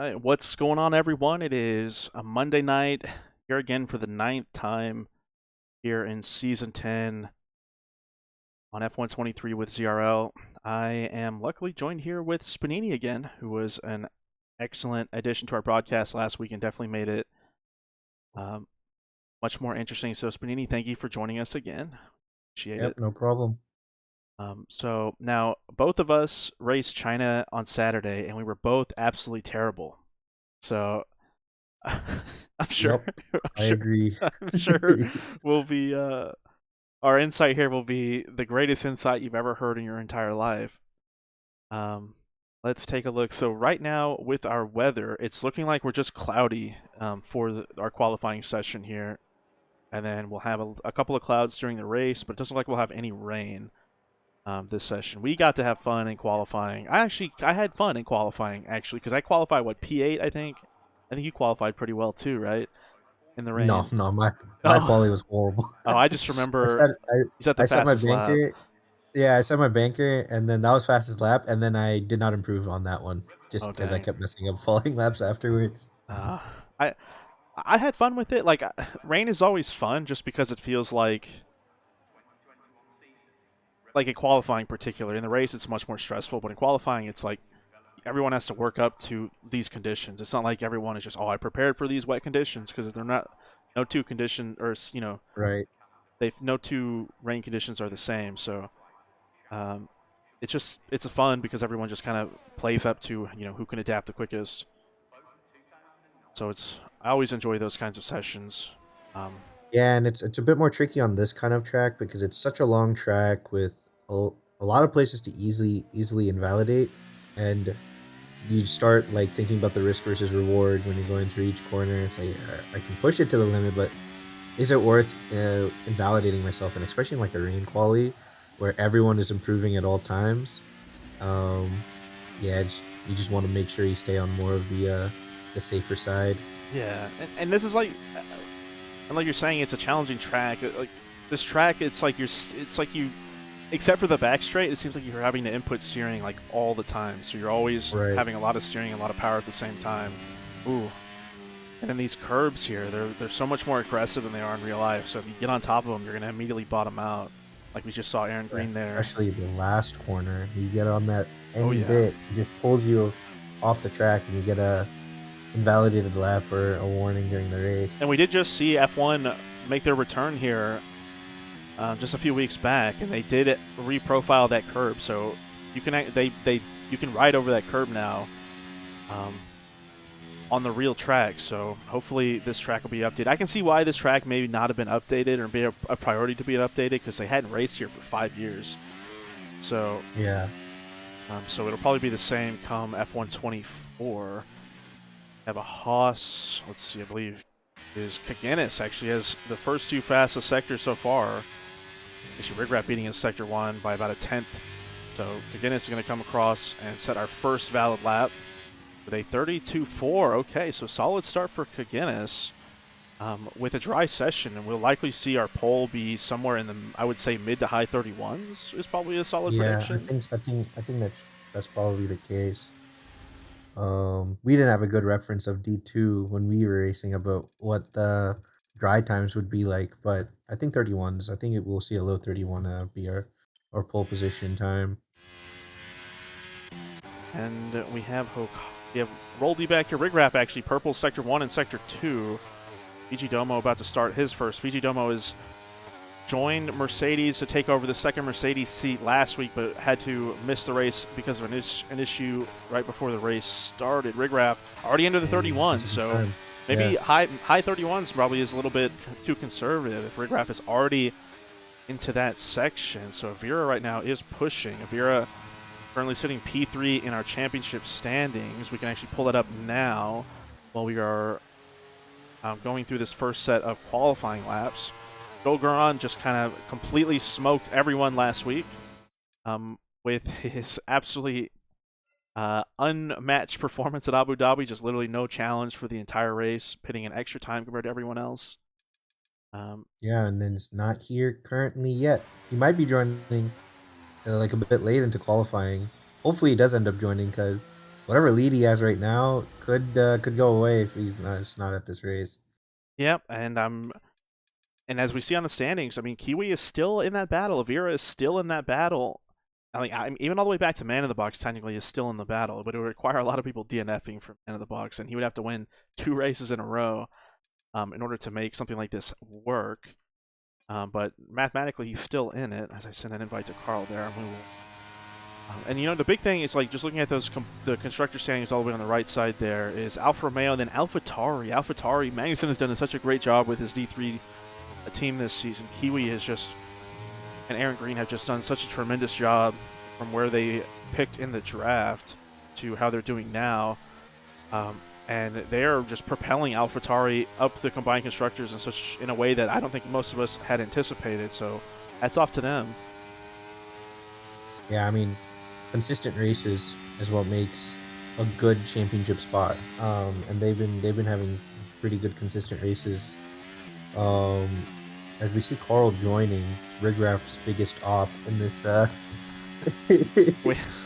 right, what's going on, everyone? It is a Monday night here again for the ninth time here in season 10 on F123 with ZRL. I am luckily joined here with Spanini again, who was an excellent addition to our broadcast last week and definitely made it um, much more interesting. So, Spanini, thank you for joining us again. Appreciate it. Yep, no problem. So now both of us raced China on Saturday, and we were both absolutely terrible. So I'm sure, Yep, I'm I sure, agree. I'm sure will be our insight here will be the greatest insight you've ever heard in your entire life. Um, let's take a look. So right now with our weather, it's looking like we're just cloudy for our qualifying session here, and then we'll have a couple of clouds during the race, but it doesn't look like we'll have any rain this session. We got to have fun in qualifying. I had fun in qualifying actually because I qualified P8 I think. I think you qualified pretty well too, right? In the No, rain. no, my Oh, quality was horrible. oh, I just I remember set he's at the I set my fastest lap. banker. Yeah, I set my banker, and then that was fastest lap, and then I did not improve on that one just Oh because I dang. kept messing up falling laps afterwards. Uh, I I had fun with it. Like rain is always fun, just because it feels like in qualifying, particularly in the race, it's much more stressful. But in qualifying, it's like everyone has to work up to these conditions. It's not like everyone is just I prepared for these wet conditions because they're not. No two condition or Right. they no two rain conditions are the same. So um, it's a fun because everyone just kind of plays up to who can adapt the quickest. So I always enjoy those kinds of sessions. Um, Yeah, and it's a bit more tricky on this kind of track because it's such a long track with a lot of places to easily invalidate, and you start like thinking about the risk versus reward when you're going through each corner. It's like I can push it to the limit, but is it worth invalidating myself? And especially in like a rain quali where everyone is improving at all times. Um, yeah, you just want to make sure you stay on more of the safer side. yeah, and this is like, and like you're saying, it's a challenging track. Like this track, it's like you, except for the back straight, it seems like you're having to input steering like all the time. So you're always Right. having a lot of steering, and a lot of power at the same time. Ooh, and then these curbs here, they're so much more aggressive than they are in real life. So if you get on top of them, you're gonna immediately bottom out, like we just saw Aaron Yeah. Green there. Especially the last corner, you get on that Oh any yeah. bit, it just pulls you off the track, and you get a invalidated lap or a warning during the And race. we did just see F1 make their return here just a few weeks back, and they did reprofile that curb, so you can you can ride over that curb now um, on the real track. So hopefully this track will be updated. I can see why this track maybe not have been updated or be a priority to be updated because they hadn't raced here for 5 years. So Yeah. so it'll probably be the same come F124. Have a Haas. Let's see, I believe is Kaganis actually has the first two fastest sectors so far. Actually, Rigrap beating in Sector 1 by about a tenth. So Kaganis is going to come across and set our first valid lap with a 32.4. Okay, so solid start for Kaganis with a dry session, and we'll likely see our pole be somewhere in the, I would say, mid to high 31s is probably a solid Yeah, prediction. I think that's probably the case. We didn't have a good reference of D2 when we were racing about what the dry times would be like, but I think 31s. I think it will see a low 31 be our pole position time. And we have Roldy back here. Rigraph actually purple Sector 1 and Sector 2. Fiji Domo about to start his first. Fiji Domo is joined Mercedes to take over the second Mercedes seat last week, but had to miss the race because of an issue right before the race started. Rigraph already into the Dang, 31, just in so time. maybe Yeah, high 31s probably is a little bit too conservative if Rigraph is already into that section. So Avira right now is pushing. Avira currently sitting P3 in our championship standings. We can actually pull that up now while we are going through this first set of qualifying laps. Golgaran just kind of completely smoked everyone last week with his absolutely unmatched performance at Abu Dhabi. Just literally no challenge for the entire race, pitting an extra time compared to everyone else. yeah, and then it's not here currently yet. He might be joining like a bit late into qualifying. Hopefully, he does end up joining because whatever lead he has right now could go away if he's not at this race. Yep, and as we see on the standings, I mean, Kiwi is still in that battle. Avira is still in that battle. I mean, even all the way back to Man in the Box, technically, is still in the battle, but it would require a lot of people DNFing from Man in the Box, and he would have to win 2 races in a row in order to make something like this work. But mathematically, he's still in it. As I send an invite to Carl there, and we will. And you know, the big thing is like just looking at those the constructor standings all the way on the right side. There is Alfa Romeo, and then AlphaTauri. AlphaTauri, Magnussen has done such a great job with his D3 team this season. Kiwi has just, and Aaron Green have just done such a tremendous job from where they picked in the draft to how they're doing now. And they are just propelling AlphaTauri up the combined constructors in a way that I don't think most of us had anticipated. So hats off to them. Yeah, I mean, consistent races is what makes a good championship spot. And they've been having pretty good consistent races. As we see Carl joining Rigraph's biggest op in this.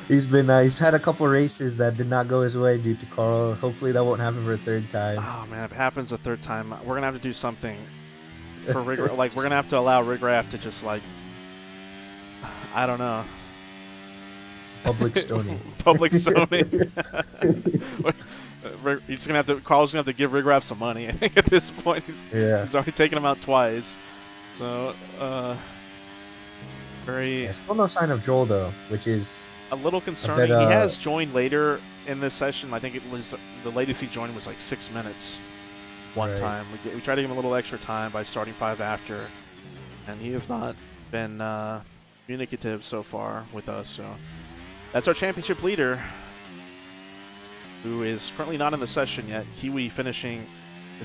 He's had a couple races that did not go his way due to Carl. Hopefully that won't happen for a third time. Oh man, if it happens a third time, we're gonna have to do something for Rigraph. Like we're gonna have to allow Rigraph to just like, I don't know. Public stoning. Public stoning. He's gonna have to. Carl's gonna have to give Rigraff some money. I think at this point he's already taken him out twice. So very. Yeah, still no sign of Joel though, which is a little concerning. He has joined later in this session. I think it was the latest he joined was like 6 minutes. One time we tried to give him a little extra time by starting 5 after, and he has not been communicative so far with us. So that's our championship leader, who is currently not in the session yet. Kiwi finishing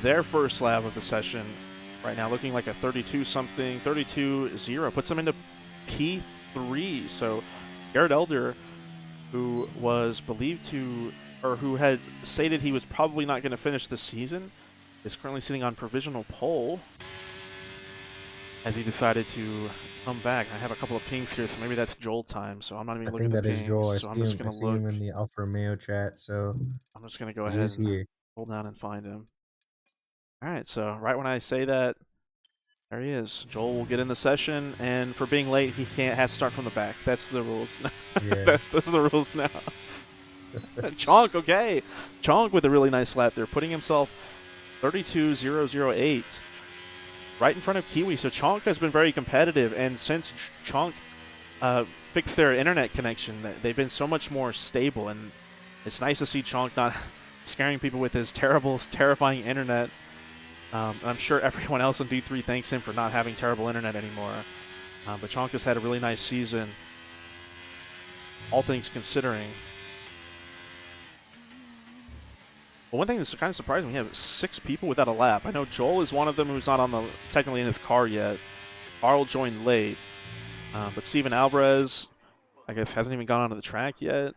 their first lap of the session right now, looking like a 32-something, 32-0. Puts them into P3. So Garrett Elder, who was believed to, or who had stated he was probably not going to finish the season, is currently sitting on provisional pole as he decided to come back. I have a couple of pings here, so maybe that's Joel time. So I'm not even looking at the pings. I think that is Joel. So I'm just going to look. Him in the Alfa Romeo chat. So I'm just going to go ahead and hold down and find him. All right, so right when I say that, there he is. Joel will get in the session, and for being late, he has to start from the back. That's the rules. Yeah. Those are the rules now. Chonk, okay. Chonk with a really nice lap there, putting himself 32.008 right in front of Kiwi. So Chonk has been very competitive, and since Chonk fixed their internet connection, they've been so much more stable, and it's nice to see Chonk not scaring people with his terrifying internet. I'm sure everyone else in D3 thanks him for not having terrible internet anymore. But Chonk has had a really nice season, all things considering. But one thing that's kind of surprising, we have 6 people without a lap. I know Joel is one of them who's not technically in his car yet. Carl joined late. But Steven Alvarez, I guess, hasn't even gone onto the track yet.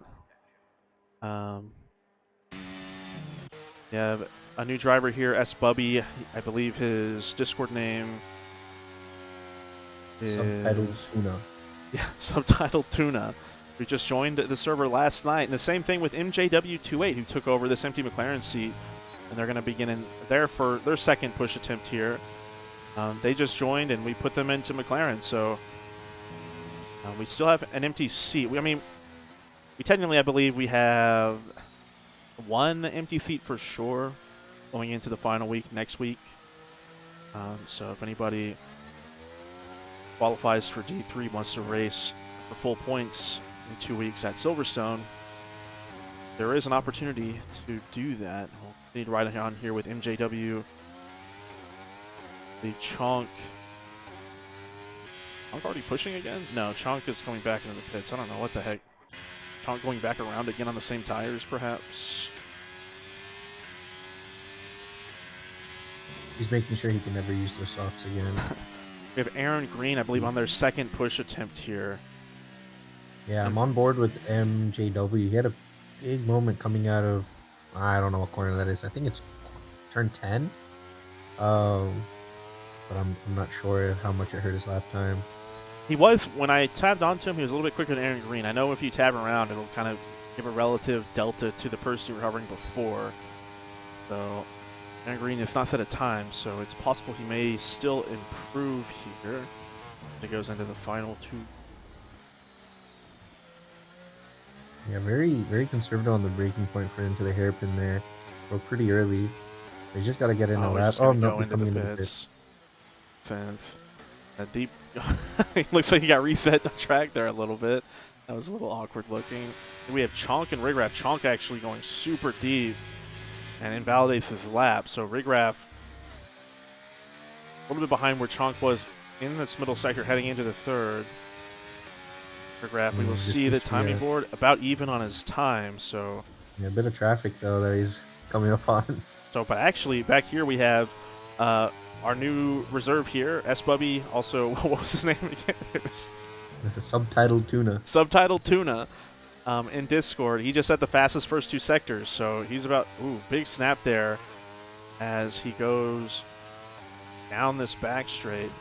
Yeah, a new driver here, S. Bubby. I believe his Discord name is... Subtitled Tuna. Yeah, Subtitled Tuna. We just joined the server last night. And the same thing with MJW28, who took over this empty McLaren seat. And they're going to begin in their second push attempt here. They just joined, and we put them into McLaren. So we still have an empty seat. We technically, I believe, we have 1 empty seat for sure going into the final week next week. So if anybody qualifies for D3, wants to race for full points in 2 weeks at Silverstone, there is an opportunity to do that. We'll need to ride on here with MJW. The Chonk already pushing again? No, Chonk is going back into the pits. I don't know what the heck. Chonk going back around again on the same tires, perhaps. He's making sure he can never use those softs again. We have Aaron Green, I believe, on their second push attempt here. Yeah, I'm on board with MJW. He had a big moment coming out of, I don't know what corner that is. I think it's turn 10. But I'm not sure how much it hurt his lap time. He was, when I tabbed onto him, he was a little bit quicker than Aaron Green. I know if you tab around, it'll kind of give a relative delta to the person you were hovering before. So, and green, it's not set a time, so it's possible he may still improve here. It goes into the final 2. Yeah, very conservative on the breaking point for into the hairpin there. Or pretty early. They just got to get in a We're lap. just Oh gonna no, go he's into the coming into the pits. pits. Since a deep, it looks like he got reset the track there a little bit. That was a little awkward looking. We have Chonk and Rigraff. Chonk actually going super deep and invalidates his lap. So Rigraff a little bit behind where Chonk was in this middle sector heading into the third. Rigraff, we will see the timing board about even on his time. So yeah, a bit of traffic though that he's coming up on. So, but actually, back here we have our new reserve here, S Bubby. Also, what was his name again? It was Subtitled Tuna. Subtitled Tuna in Discord. He just set the fastest first 2 sectors, so he's about big snap there as he goes down this back straight.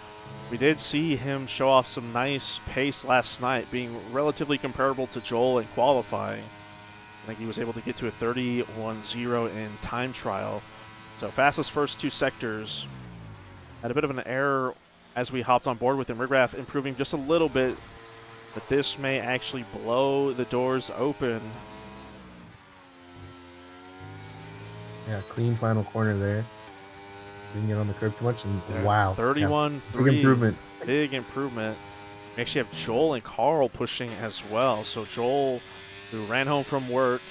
We did see him show off some nice pace last night, being relatively comparable to Joel in qualifying. I think he was able to get to a 31.0 in time trial. So fastest first 2 sectors. Had a bit of an error as we hopped on board with him. Rigraff improving just a little bit, but this may actually blow the doors open. Yeah, clean final corner there. Didn't get on the curb too much, and There, wow. 31.3. Big improvement. Big improvement. We actually have Joel and Carl pushing as well. So Joel, who ran home from work,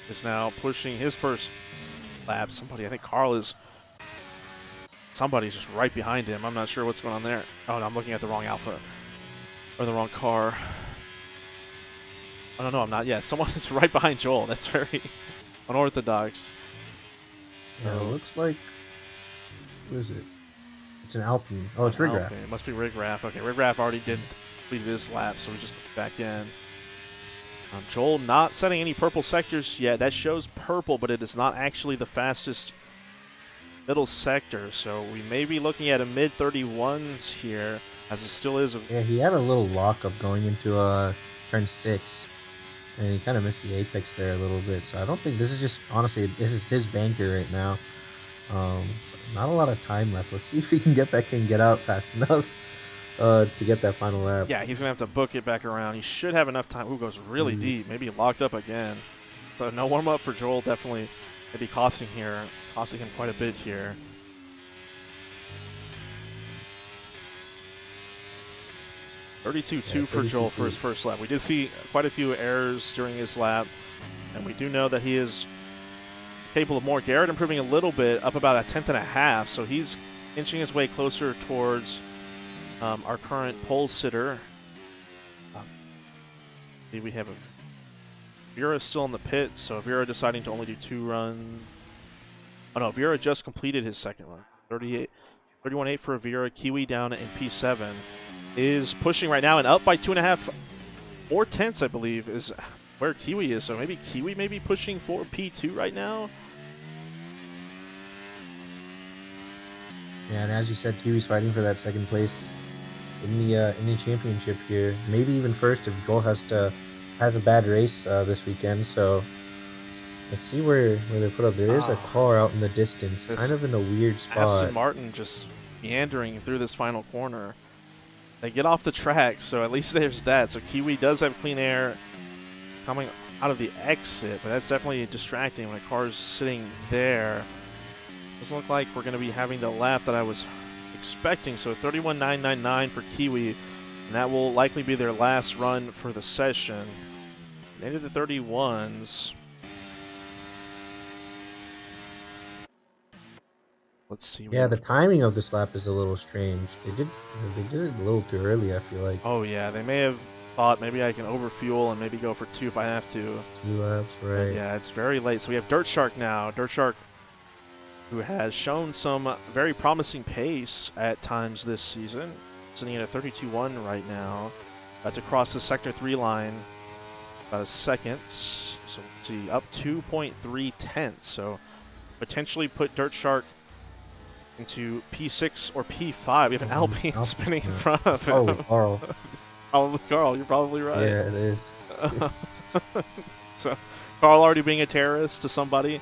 is now pushing his first lap. I think Carl is, somebody's just right behind him. I'm not sure what's going on there. Oh, no, I'm looking at the wrong Alpha. Or the wrong car. Oh, no, I'm not. Yeah, someone is right behind Joel. That's very unorthodox. Yeah, it looks like, who is it? It's an Alpine. Oh, it's Rigraff. It must be Rigraff. Okay, Rigraff already completed his lap, so we just back in. Joel not setting any purple sectors yet. That shows purple, but it is not actually the fastest middle sector. So we may be looking at a mid-31s here, as it still is. Yeah, he had a little lockup going into turn 6, and he kind of missed the apex there a little bit. So I don't think this is just, honestly, this is his banker right now. Not a lot of time left. Let's see if he can get back and get out fast enough to get that final lap. Yeah, he's going to have to book it back around. He should have enough time. Ooh, goes really deep. Maybe locked up again. So no warm-up for Joel. Definitely maybe costing him quite a bit here. $32.2 for Joel for his first lap. We did see quite a few errors during his lap, and we do know that he is capable of more. Garrett improving a little bit, up about a 10.5, so he's inching his way closer towards our current pole sitter. We have Vera still in the pit, so Vera deciding to only do 2 runs. Oh no, Vera just completed his second run. 31.8 for Vera. Kiwi down in P7 is pushing right now and up by 2.5 more tenths, I believe, is where Kiwi is. So maybe Kiwi may be pushing for P2 right now. Yeah, and as you said, Kiwi's fighting for that second place in the championship here. Maybe even first if Joel has a bad race this weekend. So let's see where they put up. There is a car out in the distance, kind of in a weird spot. Aston Martin just meandering through this final corner. They get off the track, so at least there's that. So Kiwi does have clean air coming out of the exit, but that's definitely distracting when a car's sitting there. Doesn't look like we're going to be having the lap that I was expecting. So 31.999 for Kiwi, and that will likely be their last run for the session. Into the 31s. Let's see. Yeah, the timing of this lap is a little strange. They did it a little too early, I feel like. Oh yeah, they may have thought maybe I can overfuel and maybe go for 2 if I have to. 2 laps, right? But yeah, it's very late. So we have Dirt Shark now. Dirt Shark, who has shown some very promising pace at times this season, sitting at a 32.1 right now. About to cross the Sector 3 line about a second. So let's see, up 2.3 tenths. So potentially put Dirt Shark into P6 or P5. We have an Alpine spinning in front of him. Oh, Carl. Probably Carl, you're probably right. Yeah, it is. So Carl already being a terrorist to somebody,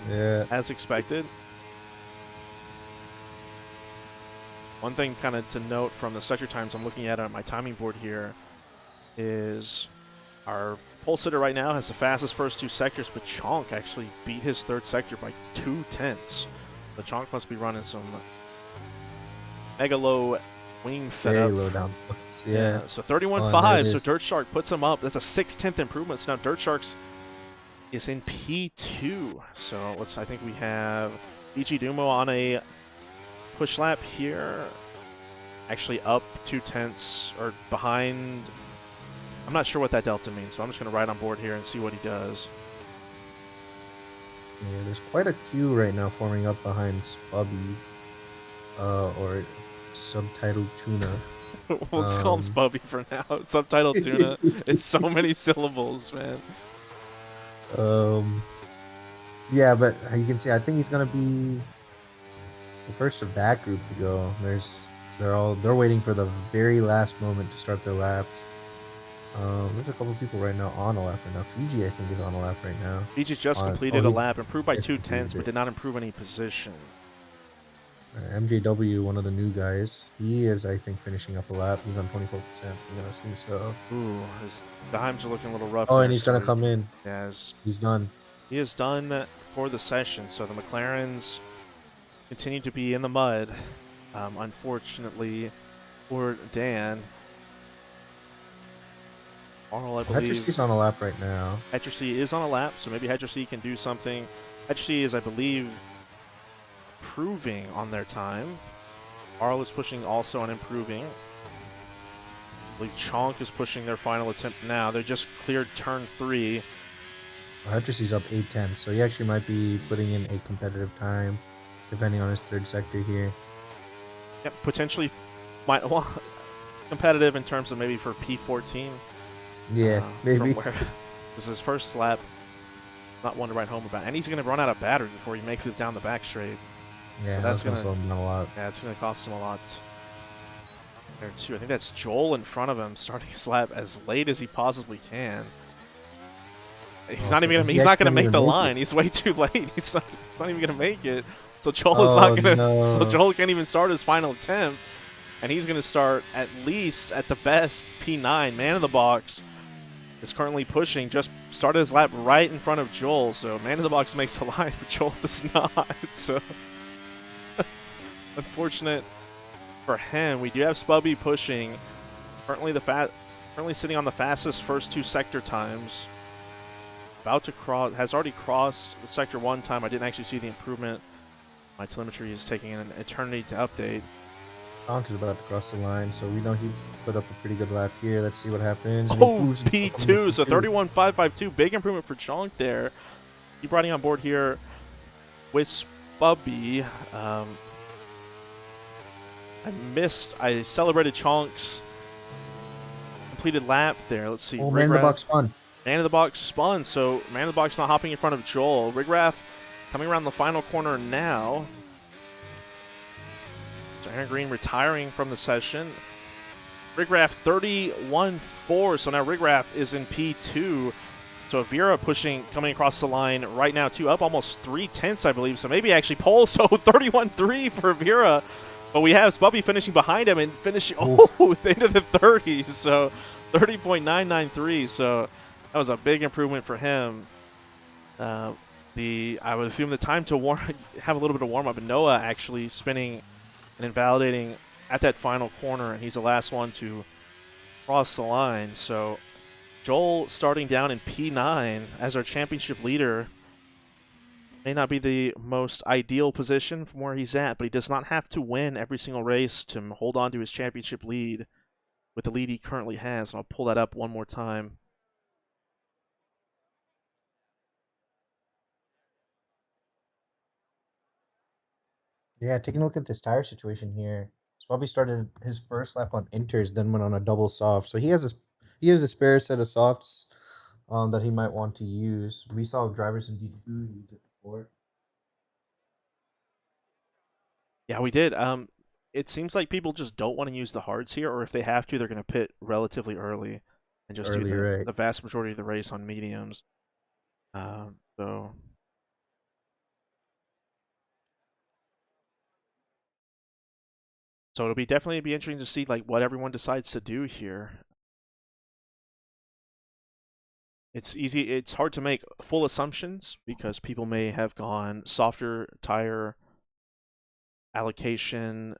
Yeah. as expected. One thing kind of to note from the sector times I'm looking at on my timing board here is our pole sitter right now has the fastest first two sectors, but Chonk actually beat his third sector by 2/10. The Chonk must be running some mega low wing Very setup. low down. Yeah. Yeah, so Oh, and there it 31.5. So is. Dirt Shark puts him up. That's a 6/10 improvement. So now Dirt Shark's is in P2. So I think we have BG Dumo on a push lap here. Actually up 2/10 or behind. I'm not sure what that delta means, so I'm just going to ride on board here and see what he does. Yeah, there's quite a queue right now forming up behind Spubby, or subtitled Tuna. We'll just call him Spubby for now. Subtitled Tuna. It's so many syllables, man. Yeah, but you can see, I think he's gonna be the first of that group to go. They're waiting for the very last moment to start their laps. There's a couple people right now on a lap right now. Fiji, I think, is on a lap right now. Fiji just completed a lap, improved by 2/10, but did not improve any position. MJW, one of the new guys, he is, I think, finishing up a lap. He's on 24%. I'm gonna see so. Ooh, his dimes are looking a little rough. Oh, there, and he's gonna come in. Yeah, He's done. he is done for the session. So the McLarens continue to be in the mud. Unfortunately for Dan. Arnold, I believe. Hetrosky's on a lap right now. Hetrosky is on a lap, so maybe Hetrosky can do something. Hetrosky is, I believe, improving on their time. Arl is pushing also on improving. I believe Chonk is pushing their final attempt now. They just cleared turn 3. Hetrosky's up 8:10, so he actually might be putting in a competitive time, depending on his third sector here. Yep, potentially might competitive in terms of maybe for P14. Yeah, maybe. This is his first lap. Not one to write home about. And he's going to run out of battery before he makes it down the back straight. Yeah, so that's going to slow him down a lot. Yeah, it's going to cost him a lot. There too. I think that's Joel in front of him, starting his lap as late as he possibly can. He's not even. He's not going to make the line. He's way too late. He's not even going to make it. So Joel is not going to. No. So Joel can't even start his final attempt, and he's going to start at least at the best P9. Man in the box is currently pushing. Just started his lap right in front of Joel. So man in the box makes the line, but Joel does not. So unfortunate for him. We do have Spubby pushing. Currently sitting on the fastest first two sector times. About to cross, has already crossed sector 1 time. I didn't actually see the improvement. My telemetry is taking an eternity to update. Chonk is about to cross the line, so we know he put up a pretty good lap here. Let's see what happens. Oh, P2, so 31.552. Big improvement for Chonk there. Keep riding on board here with Spubby. I celebrated Chonk's completed lap there. Let's see. Oh, man in the box spun. Man in the box spun, so man in the box not hopping in front of Joel. Rigrath coming around the final corner now. So Aaron Green retiring from the session. Rigrath 31.4, so now Rigrath is in P2. So Vera coming across the line right now too, up almost 3/10, I believe. So maybe actually pole, so 31.3 for Vera. But we have Spubby finishing behind him and finishing into the 30s, so 30.993. So that was a big improvement for him. I would assume the time to have a little bit of warm up, and Noah actually spinning and invalidating at that final corner, and he's the last one to cross the line. So Joel starting down in P9 as our championship leader. May not be the most ideal position from where he's at, but he does not have to win every single race to hold on to his championship lead with the lead he currently has. And I'll pull that up one more time. Yeah, taking a look at this tire situation here. Swabby started his first lap on inters, then went on a double soft. So he has a spare set of softs that he might want to use. We saw drivers in D2 use it before. Yeah, we did. It seems like people just don't want to use the hards here, or if they have to, they're going to pit relatively early. and just do Earlier, right? the vast majority of the race on mediums. So it'll definitely be interesting to see like what everyone decides to do here. It's hard to make full assumptions because people may have gone softer tire allocation.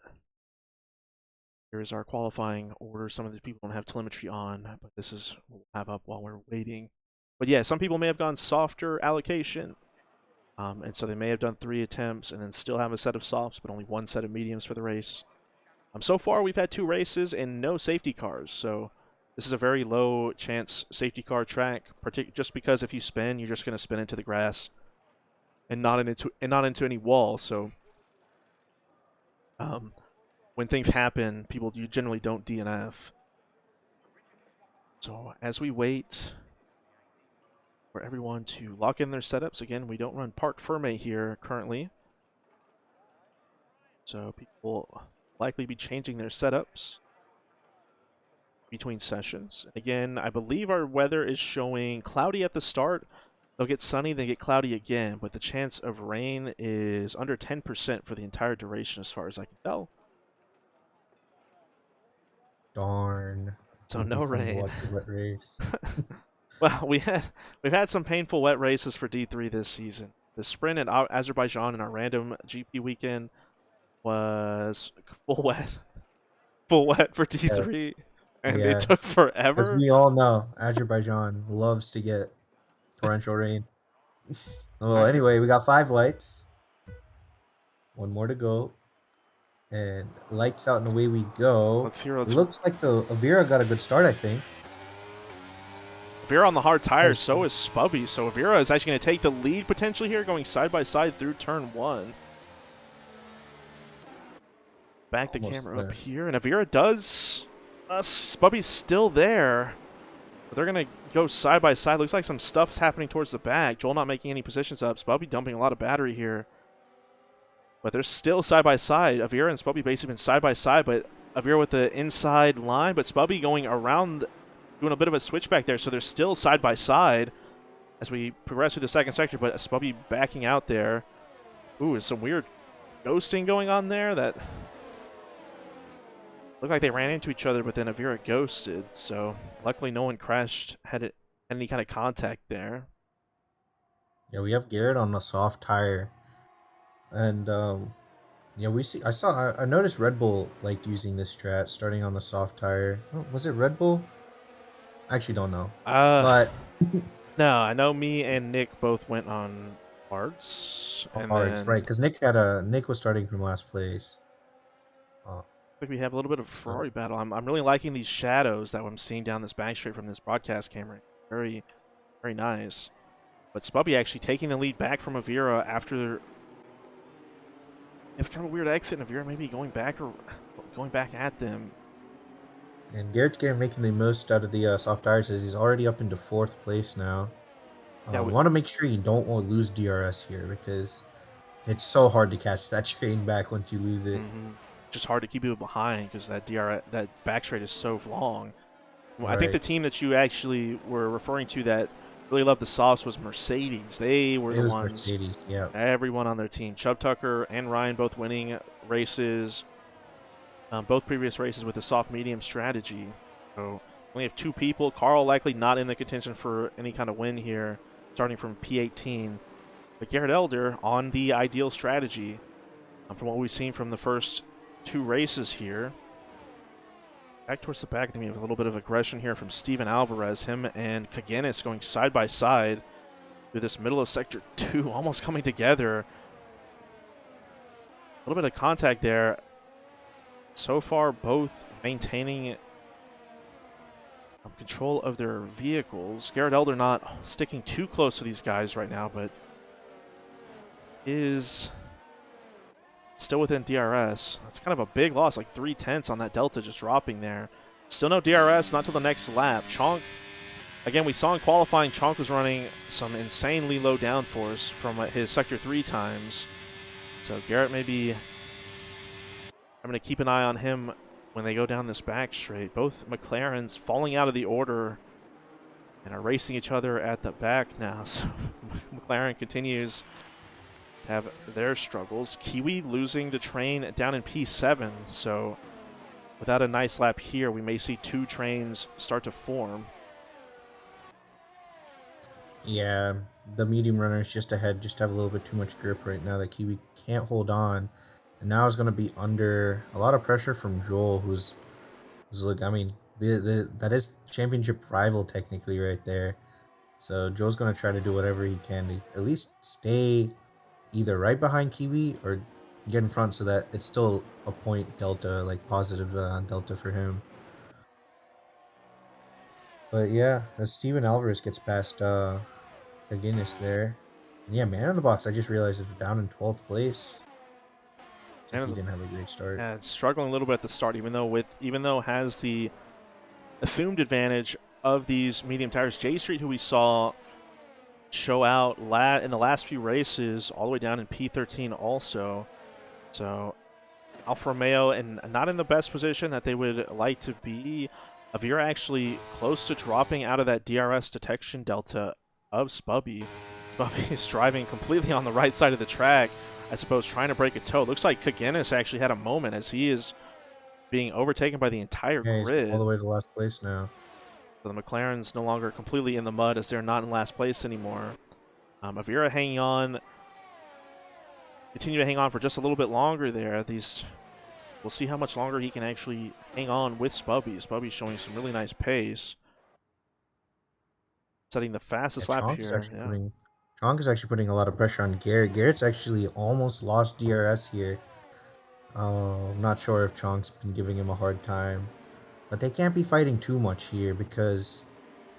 Here's our qualifying order. Some of these people don't have telemetry on, but this is what we'll have up while we're waiting. But yeah, some people may have gone softer allocation, and so they may have done 3 attempts and then still have a set of softs, but only 1 set of mediums for the race. So far, we've had 2 races and no safety cars, so this is a very low chance safety car track, just because if you spin, you're just going to spin into the grass and not into any wall. So when things happen, you generally don't DNF. So as we wait for everyone to lock in their setups, again, we don't run Parc Ferme here currently, so people will likely be changing their setups between sessions. Again, I believe our weather is showing cloudy at the start. They'll get sunny, then get cloudy again, but the chance of rain is under 10% for the entire duration as far as I can tell. Darn. So Would be no fun to rain. watch the wet race. Well, we've had some painful wet races for D3 this season. The sprint in Azerbaijan in our random GP weekend was full wet, full wet for Yes. D3, and it Yeah. took As forever. we all know, Azerbaijan loves to get torrential rain. All Well, right, anyway, we got 5 lights. 1 more to go. And lights out and away we go. let's hear. It looks like the Avira got a good start, I think. Avira on the hard tires, As so is Spubby. So Avira is actually going to take the lead potentially here, going side by side through turn 1. Back the almost camera up there. here, and Avira does. Spubby's still there. But they're going to go side by side. Looks like some stuff's happening towards the back. Joel not making any positions up. Spubby dumping a lot of battery here. But they're still side by side. Avira and Spubby basically been side by side, but Avira with the inside line, but Spubby going around, doing a bit of a switchback there. So they're still side by side as we progress through the second sector, but Spubby backing out there. Ooh, there's some weird ghosting going on there that looked like they ran into each other, but then Avira ghosted. So luckily no one crashed, had any kind of contact there. Yeah, we have Garrett on a soft tire. And yeah, I noticed Red Bull liked using this strat, starting on the soft tire. Oh, was it Red Bull? I actually don't know. But No, I know me and Nick both went on hards, and Arts, right? then Because Nick was starting from last place. Uh, I think we have a little bit of a so Ferrari battle. I'm really liking these shadows that I'm seeing down this back straight from this broadcast camera. Very, very nice. But Spubby actually taking the lead back from Avira after. It's kind of a weird exit, and Avira maybe going back at them. and Garrett's getting making the most out of the soft tires as he's already up into 4th place now. Yeah, Want to make sure you don't lose DRS here because it's so hard to catch that train back once you lose it. Just hard to keep people behind because that back straight is so long. Well, I think Right. the team that you actually were referring to that really loved the sauce was Mercedes. They were the ones. Mercedes, yeah. Everyone on their team, Chubb Tucker and Ryan, both winning races. Both previous races with the soft medium strategy. So only have 2 people. Carl likely not in the contention for any kind of win here, starting from P18. But Garrett Elder on the ideal strategy, from what we've seen from the first 2 races here. Back towards the back, I think we have a little bit of aggression here from Steven Alvarez. Him and Kaganis going side by side through this middle of Sector 2, almost coming together. A little bit of contact there. So far, both maintaining control of their vehicles. Garrett Elder not sticking too close to these guys right now, but is still within DRS. That's kind of a big loss, like 3/10 on that delta just dropping there. Still no DRS, not till the next lap. Chonk, again, we saw in qualifying, Chonk was running some insanely low downforce from his Sector 3 times. So Garrett maybe, I'm going to keep an eye on him when they go down this back straight. Both McLarens falling out of the order and are racing each other at the back now. So McLaren continues to have their struggles. Kiwi losing the train down in P7, so without a nice lap here, we may see two trains start to form. Yeah, the medium runners just ahead just have a little bit too much grip right now that Kiwi can't hold on. And now is going to be under a lot of pressure from Joel, who's look, I mean, that is championship rival technically right there. So Joel's going to try to do whatever he can to at least stay either right behind Kiwi or get in front so that it's still a point delta, like positive delta for him. But yeah, as Steven Alvarez gets past Guinness there. And yeah, man in the box, I just realized is down in 12th place. It's like he And didn't have a great start. yeah, struggling a little bit at the start, even though has the assumed advantage of these medium tires. J Street, who we saw show out in the last few races, all the way down in P13 also. So Alfa Romeo and not in the best position that they would like to be. Avira actually close to dropping out of that DRS detection delta of Spubby. Spubby is driving completely on the right side of the track, I suppose, trying to break a toe. Looks like Guinness actually had a moment as he is being overtaken by the entire Yeah, he's all grid. the way to last place now. So the McLaren's no longer completely in the mud as they're not in last place anymore. Avira hanging on, continue to hang on for just a little bit longer there. We'll see how much longer he can actually hang on with Spubby. Spubby's showing some really nice pace. Setting the Yeah, fastest lap here. Yeah. Chonk is actually putting a lot of pressure on Garrett. Garrett's actually almost lost DRS here. I'm not sure if Chonk's been giving him a hard time, but they can't be fighting too much here because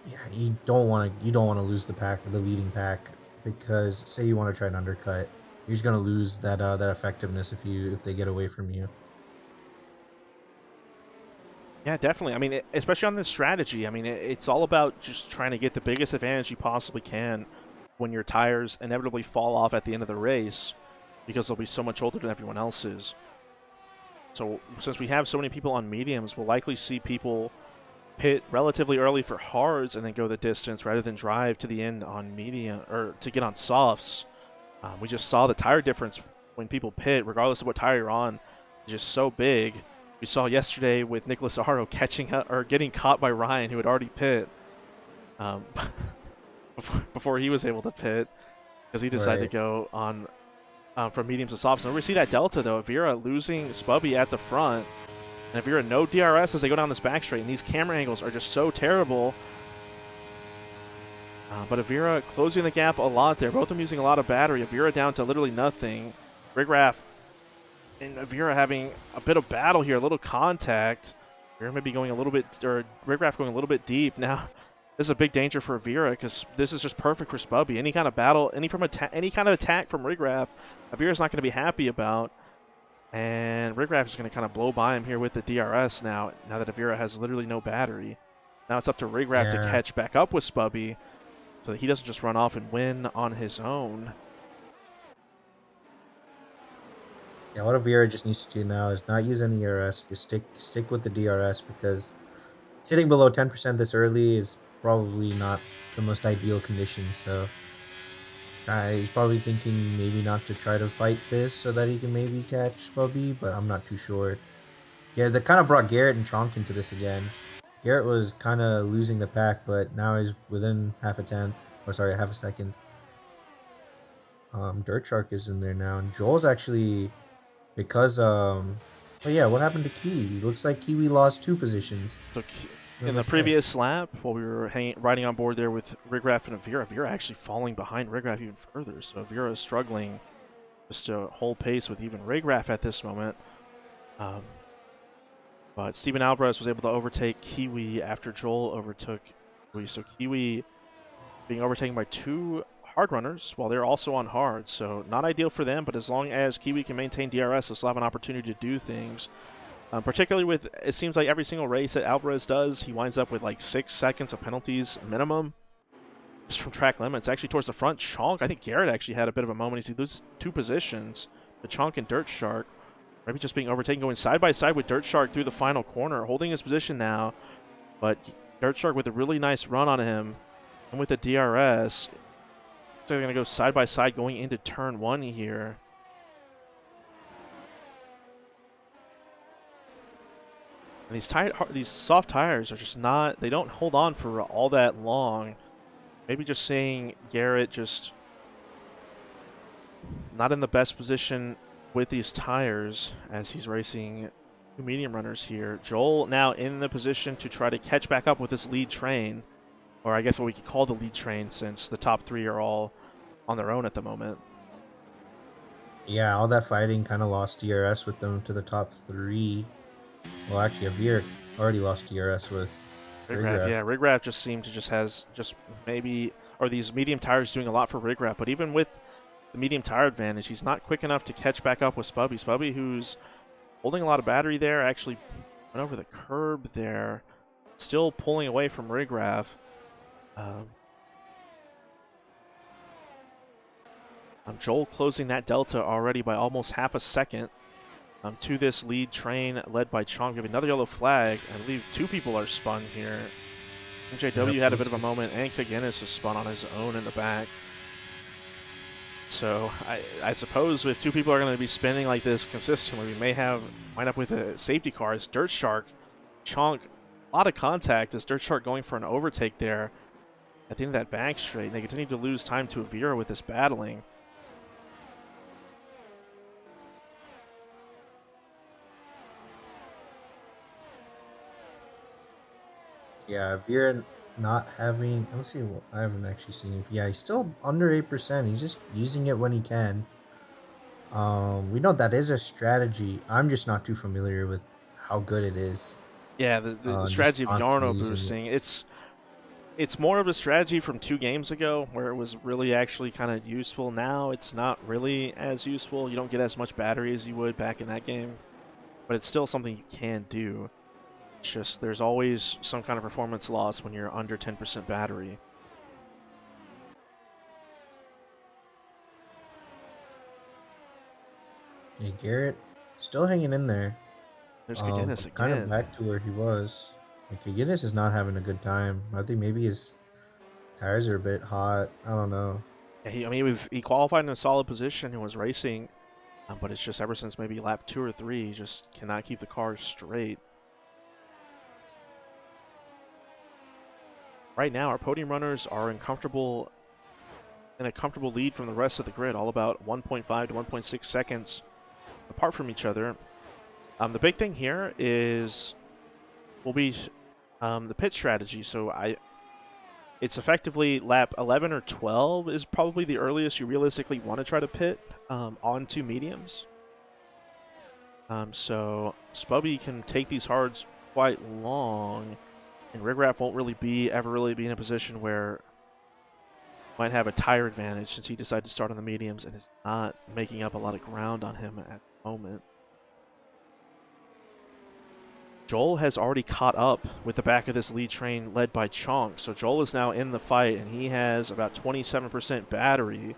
yeah, you don't want to lose the leading pack, because say you want to try and undercut, you're just gonna lose that effectiveness if they get away from you. Yeah, definitely. I mean, especially on this strategy. I mean, it's all about just trying to get the biggest advantage you possibly can when your tires inevitably fall off at the end of the race because they'll be so much older than everyone else's. So since we have so many people on mediums, we'll likely see people pit relatively early for hards and then go the distance rather than drive to the end on medium or to get on softs. We just saw the tire difference when people pit, regardless of what tire you're on, is just so big. We saw yesterday with Nicholas Zaharo catching up or getting caught by Ryan, who had already pit um, before he was able to pit because he decided to go on from mediums to softs. And we see that delta though. Avira losing Spubby at the front, and Avira no DRS as they go down this back straight, and these camera angles are just so terrible. But Avira closing the gap a lot there. Both of them using a lot of battery. Avira down to literally nothing. Rigraff and Avira having a bit of battle here, a little contact. Avira maybe going a little bit, or Rigraff going a little bit deep. Now, this is a big danger for Avira because this is just perfect for Spubby. Any kind of battle, any kind of attack from Rigraff, Avira's not going to be happy about. And Rigraff is going to kind of blow by him here with the DRS now that Avira has literally no battery. Now it's up to Rigraff to catch back up with Spubby so that he doesn't just run off and win on his own. Yeah, what Avira just needs to do now is not use any ERS. Just stick with the DRS, because sitting below 10% this early is probably not the most ideal conditions. So he's probably thinking maybe not to try to fight this so that he can maybe catch Spubby, but I'm not too sure. Yeah, that kind of brought Garrett and Chonk into this again. Garrett was kind of losing the pack, but now he's within half a second. Dirt Shark is in there now, and Joel's actually, because oh yeah, what happened to Kiwi? Looks like Kiwi lost 2 positions. So in the previous lap, while we were riding on board there with Rigraff and Avira actually falling behind Rigraff even further. So Avira is struggling just to hold pace with even Rigraff at this moment. But Steven Alvarez was able to overtake Kiwi after Joel overtook Kiwi. So Kiwi being overtaken by 2 hard runners while they're also on hard. So not ideal for them, but as long as Kiwi can maintain DRS, they'll still have an opportunity to do things. Particularly with, it seems like every single race that Alvarez does, he winds up with like 6 seconds of penalties minimum just from track limits. Actually towards the front, Chonk, I think Garrett actually had a bit of a moment as he loses 2 positions. The Chonk and Dirt Shark. Maybe just being overtaken, going side by side with Dirt Shark through the final corner, holding his position now. But Dirt Shark with a really nice run on him And with the DRS, they're going to go side by side going into turn 1 here. And these soft tires are just not, they don't hold on for all that long. Maybe just saying Garrett just not in the best position with these tires as he's racing two medium runners here. Joel now in the position to try to catch back up with this lead train, or I guess what we could call the lead train since the top three are all on their own at the moment. Yeah, all that fighting kind of lost DRS with them to the top 3. Well, actually, Avir already lost DRS with Rigraph, yeah, Rigraph. Rigraph just seemed to has maybe, or these medium tires doing a lot for Rigraph, but even with the medium tire advantage, he's not quick enough to catch back up with Spubby. Spubby, who's holding a lot of battery there, actually went over the curb there, still pulling away from Rigraph. Joel closing that delta already by almost half a second to this lead train led by Chong. Giving another yellow flag. I believe 2 people are spun here. MJW had a bit of a moment, and Kaginis is spun on his own in the back. So I suppose if 2 people are going to be spinning like this consistently, we may wind up with a safety car. As Dirt Shark, Chonk, a lot of contact as Dirt Shark going for an overtake there at the end of that back straight. And they continue to lose time to Avira with this battling. Yeah, Avir not having. Let's see. I haven't actually seen him. Yeah, he's still under 8%. He's just using it when he can. We know that is a strategy. I'm just not too familiar with how good it is. Yeah, the Just strategy of constantly Yarno using it. boosting, it's more of a strategy from 2 games ago where it was really actually kind of useful. Now it's not really as useful. You don't get as much battery as you would back in that game, but it's still something you can do. It's just there's always some kind of performance loss when you're under 10% battery. Hey, Garrett still hanging in there. There's Kaginis But kind of again. back to where he was. Like, Guinness is not having a good time. I think maybe his tires are a bit hot. I don't know. Yeah, I mean, he qualified in a solid position and was racing, but it's just ever since maybe lap 2 or 3, he just cannot keep the car straight. Right now, our podium runners are in a comfortable lead from the rest of the grid, all about 1.5 to 1.6 seconds apart from each other. The big thing here will be the pit strategy. So it's effectively lap 11 or 12 is probably the earliest you realistically want to try to pit onto mediums. So Spubby can take these hards quite long, and Rigraph won't ever really be in a position where might have a tire advantage since he decided to start on the mediums and is not making up a lot of ground on him at the moment. Joel has already caught up with the back of this lead train led by Chonk. So Joel is now in the fight, and he has about 27% battery.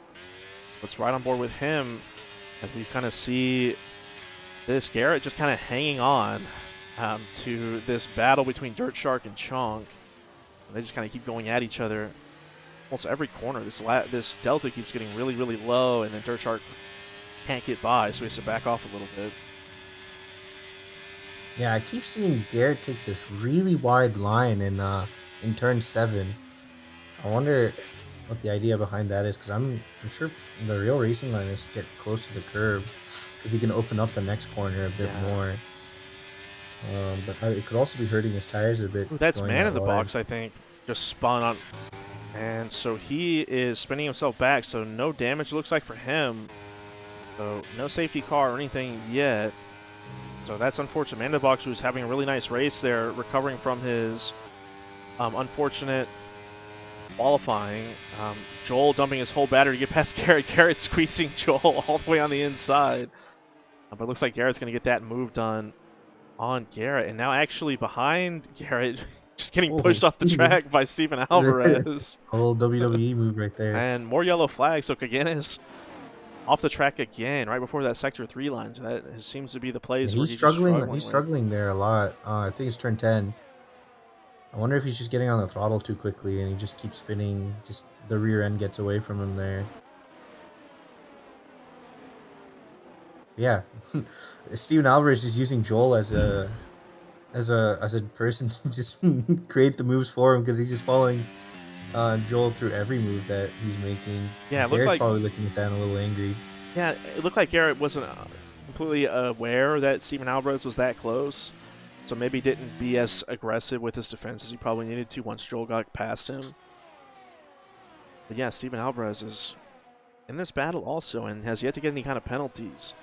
Let's ride on board with him as we kind of see this Garrett just kind of hanging on to this battle between Dirt Shark and Chonk. And they just kind of keep going at each other almost every corner. This delta keeps getting really, really low, and then Dirt Shark can't get by, so he has to back off a little bit. Yeah, I keep seeing Garrett take this really wide line in turn 7. I wonder what the idea behind that is, because I'm sure the real racing line is to get close to the curb. If he can open up the next corner a bit more. But it could also be hurting his tires a bit. Ooh, that's going man that in the wide. box, I think. Just spun on. And so he is spinning himself back, so no damage looks like for him. So no safety car or anything yet. So that's unfortunate. Man in the box was having a really nice race there, recovering from his unfortunate qualifying. Joel dumping his whole battery to get past Garrett. Garrett squeezing Joel all the way on the inside. But it looks like Garrett's going to get that move done on Garrett. And now actually behind Garrett, just getting pushed off the track by Steven Alvarez. Whole WWE move right there. And more yellow flags. So Kagan is off the track again, right before that Sector 3 line. So that seems to be the place where he's struggling. He's struggling there a lot. I think it's turn 10. I wonder if he's just getting on the throttle too quickly and he just keeps spinning. Just the rear end gets away from him there. Yeah, Steven Alvarez is using Joel as a person to just create the moves for him because he's just following Joel through every move that he's making. Yeah, it looked Garrett's like probably looking at that and a little angry. yeah, it looked like Garrett wasn't completely aware that Steven Alvarez was that close, so maybe didn't be as aggressive with his defense as he probably needed to once Joel got past him. But yeah, Steven Alvarez is in this battle also and has yet to get any kind of penalties.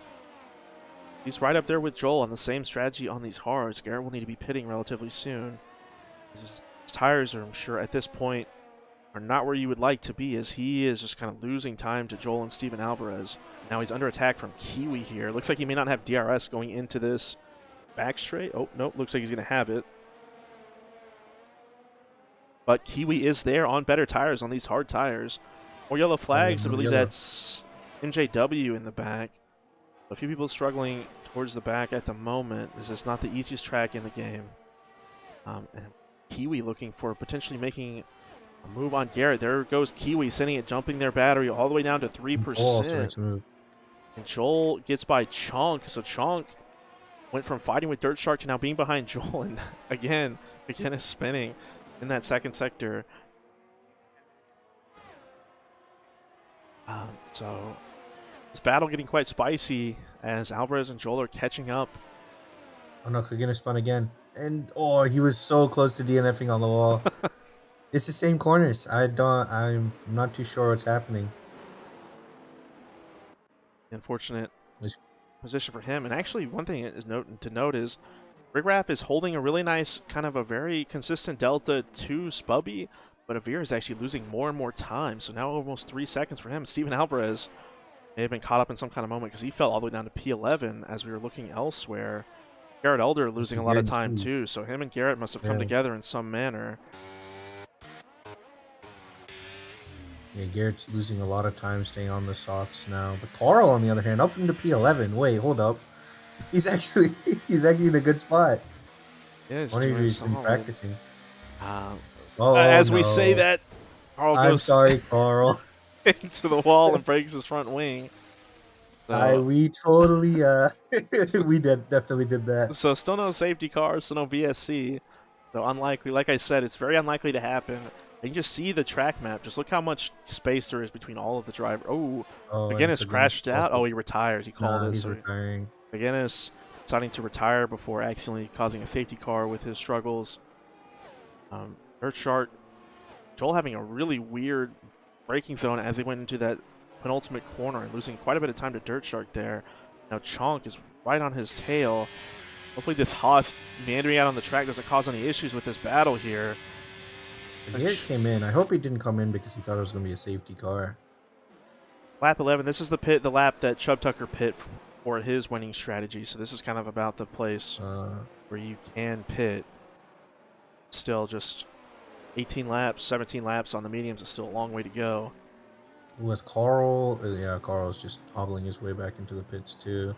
He's right up there with Joel on the same strategy on these hards. Garrett will need to be pitting relatively soon. His tires are, I'm sure, at this point are not where you would like to be, as he is just kind of losing time to Joel and Steven Alvarez. Now he's under attack from Kiwi here. Looks like he may not have DRS going into this back straight. Oh, nope, looks like he's going to have it. But Kiwi is there on better tires, on these hard tires. More yellow flags. I believe Yellow. that's MJW in the back. A few people struggling towards the back at the moment. This is not the easiest track in the game. And Kiwi looking for potentially making a move on Garrett. There goes Kiwi, sending it, jumping their battery all the way down to 3%. Also makes a move. And Joel gets by Chonk. So Chonk went from fighting with Dirt Shark to now being behind Joel. And again is spinning in that second sector. So this battle getting quite spicy as Alvarez and Joel are catching up. Oh no, Kagina spun again. And oh, he was so close to DNFing on the wall. It's the same corners. I'm not too sure what's happening. Unfortunate It's, position for him. And actually, one thing is to note is Rigraff is holding a really nice, kind of a very consistent delta to Spubby, but Avir is actually losing more and more time. So now almost 3 seconds for him. Steven Alvarez may have been caught up in some kind of moment because he fell all the way down to P11 as we were looking elsewhere. Garrett Elder losing a lot of time too, so him and Garrett must have come together in some manner. Yeah, Garrett's losing a lot of time staying on the softs now. But Carl, on the other hand, up into P11. Wait, hold up. He's actually in a good spot. Yeah, I wonder if he's been practicing. As we say that, Carl I'm goes sorry, Carl. into the wall and breaks his front wing. So, We totally we definitely did that. So still no safety car, still no VSC. So unlikely. Like I said, it's very unlikely to happen. You can just see the track map. Just look how much space there is between all of the drivers. Oh, McGinnis crashed out. Oh, he retires. He called it. He's retiring. McGinnis deciding to retire before accidentally causing a safety car with his struggles. Dirt Shark, Joel having a really weird braking zone as he went into that penultimate corner and losing quite a bit of time to Dirt Shark there. Now Chonk is right on his tail. Hopefully this Haas meandering out on the track doesn't cause any issues with this battle here. So Garrett came in. I hope he didn't come in because he thought it was going to be a safety car. Lap 11. This is the lap that Chubb Tucker pit for his winning strategy. So this is kind of about the place where you can pit. Still just 18 laps, 17 laps on the mediums is still a long way to go. Was Carl? Yeah, Carl's just hobbling his way back into the pits too.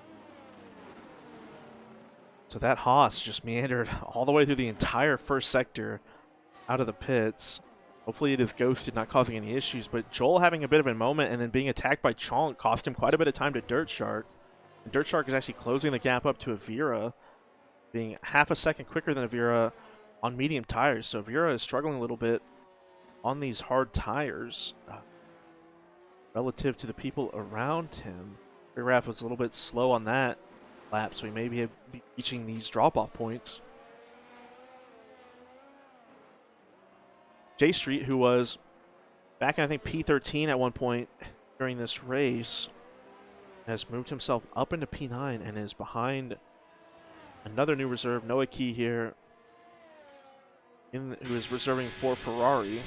So that Haas just meandered all the way through the entire first sector out of the pits. Hopefully it is ghosted, not causing any issues. But Joel having a bit of a moment and then being attacked by Chonk cost him quite a bit of time to Dirt Shark. And Dirt Shark is actually closing the gap up to Avira, being half a second quicker than Avira on medium tires. So Avira is struggling a little bit on these hard tires relative to the people around him. Rigraff was a little bit slow on that lap, so he may be reaching these drop-off points. J Street, who was back in, I think, P13 at one point during this race, has moved himself up into P9 and is behind another new reserve, Noah Key here, who is reserving for Ferrari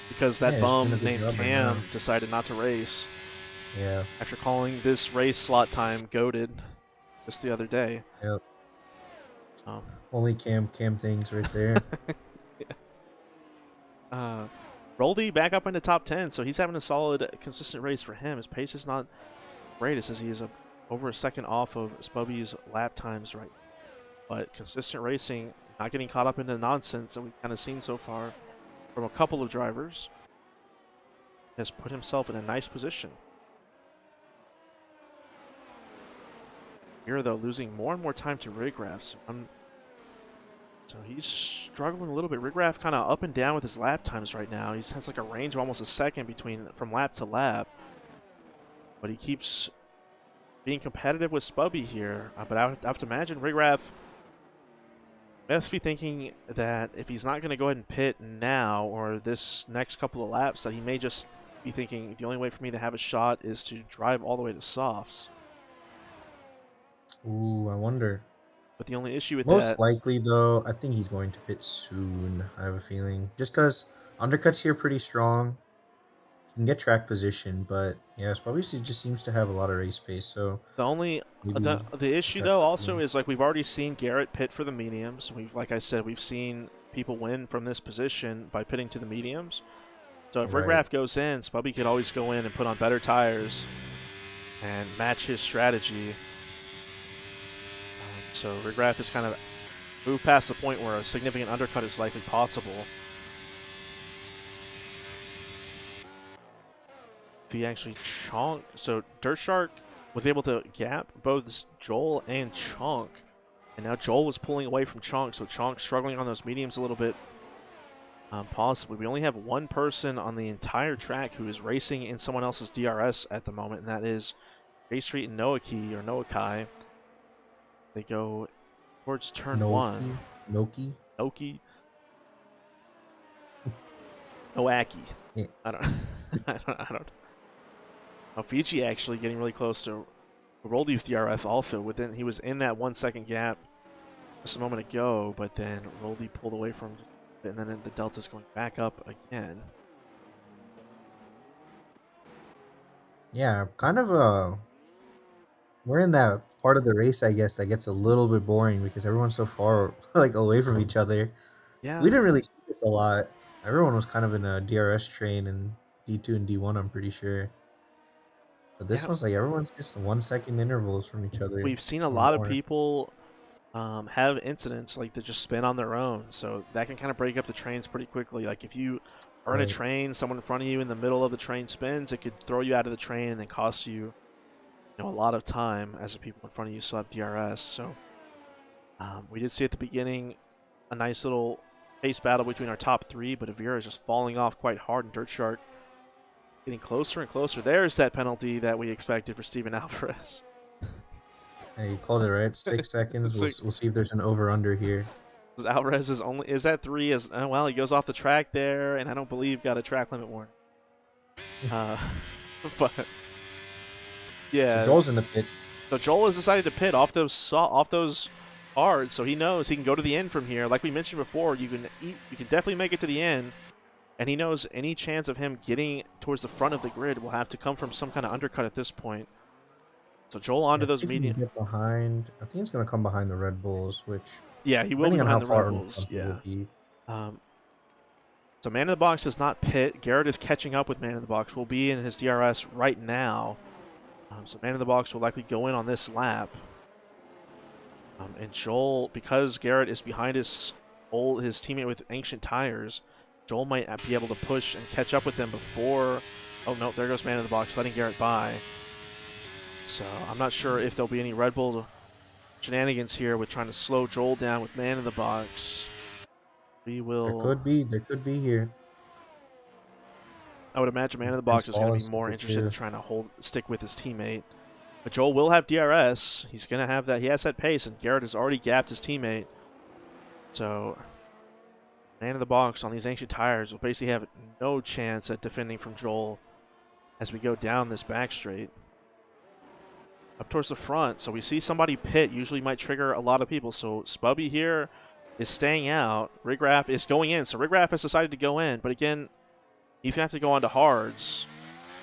because that bum named Cam decided not to race. Yeah. After calling this race slot time goated just the other day. Yep. Only Cam things right there. Roldy back up in the top 10, so he's having a solid, consistent race for him. His pace is not great, as he is over a second off of Spubby's lap times right now. but consistent racing, not getting caught up into nonsense that we've kind of seen so far from a couple of drivers, has put himself in a nice position. Here, though, losing more and more time to Rigraff. So he's struggling a little bit. Rigraff kind of up and down with his lap times right now. He has like a range of almost a second between from lap to lap. But he keeps being competitive with Spubby here. But I have to imagine Rigraff must be thinking that if he's not going to go ahead and pit now or this next couple of laps, that he may just be thinking the only way for me to have a shot is to drive all the way to softs. Ooh, I wonder. But the only issue with Most that, likely, though, I think he's going to pit soon. I have a feeling. Just because undercuts here pretty strong. He can get track position, but yeah, Spubby just seems to have a lot of race pace, so the only maybe the issue catch though up to also him. is like we've already seen Garrett pit for the mediums. Like I said, we've seen people win from this position by pitting to the mediums. So if Right. Rigraff goes in, Spubby could always go in and put on better tires and match his strategy. So Rigraff has kind of moved past the point where a significant undercut is likely possible. If he actually chonked, so Dirt Shark was able to gap both Joel and Chonk, and now Joel was pulling away from Chonk, so Chonk struggling on those mediums a little bit. Possibly. We only have one person on the entire track who is racing in someone else's DRS at the moment, and that is Ray Street and Noaki, or Noakai. They go towards turn one. Noki. Noki. Noaki. Yeah. I don't. I don't. Oh, Fiji actually getting really close to Roldy's DRS also. Within, he was in that 1 second gap just a moment ago, but then Roldy pulled away from him, and then the Delta's going back up again. Yeah, kind of we're in that part of the race, I guess, that gets a little bit boring because everyone's so far like away from each other. Yeah, We didn't really see this a lot. Everyone was kind of in a DRS train and D2 and D1, I'm pretty sure. But this yeah. one's like everyone's just 1 second intervals from each other We've seen a or lot of more. people have incidents like that just spin on their own, so that can kind of break up the trains pretty quickly. Like if you are in a Right. train, someone in front of you in the middle of the train spins, it could throw you out of the train and then cost you, a lot of time as the people in front of you still have DRS. So we did see at the beginning a nice little pace battle between our top three, but Avira is just falling off quite hard, and Dirt Shark getting closer and closer. There's that penalty that we expected for Steven Alvarez. Hey, you called it right. 6 seconds. We'll, Six. we'll see if there's an over under here. Alvarez is at 3 as well. He goes off the track there, and I don't believe got a track limit warning. Uh, but So yeah, Joel's in the pit. so Joel has decided to pit off those cards, so he knows he can go to the end from here. Like we mentioned before, you can definitely make it to the end, and he knows any chance of him getting towards the front of the grid will have to come from some kind of undercut at this point. So Joel onto Let's those see if he can medium. get behind. I think it's going to come behind the Red Bulls, which, Yeah, he will be depending on how behind the Red far in Bulls. front he Yeah. will be. So Man in the Box does not pit. Garrett is catching up with Man in the Box. Will be in his DRS right now. So Man in the Box will likely go in on this lap. And Joel, because Garrett is behind his teammate with Ancient Tires, Joel might be able to push and catch up with them before. Oh no, there goes Man in the Box, letting Garrett by. So I'm not sure if there'll be any Red Bull shenanigans here with trying to slow Joel down with Man in the Box. We will. There could be here. I would imagine Man in the Depends Box is going to be balance more of the interested in two. trying to stick with his teammate. But Joel will have DRS. He's going to have that. He has that pace, and Garrett has already gapped his teammate. So, Man in the Box on these Ancient Tires will basically have no chance at defending from Joel as we go down this back straight. Up towards the front, so we see somebody pit. Usually might trigger a lot of people. So Spubby here is staying out. Rigraff is going in. So Rigraff has decided to go in, but again, he's gonna have to go on to hards.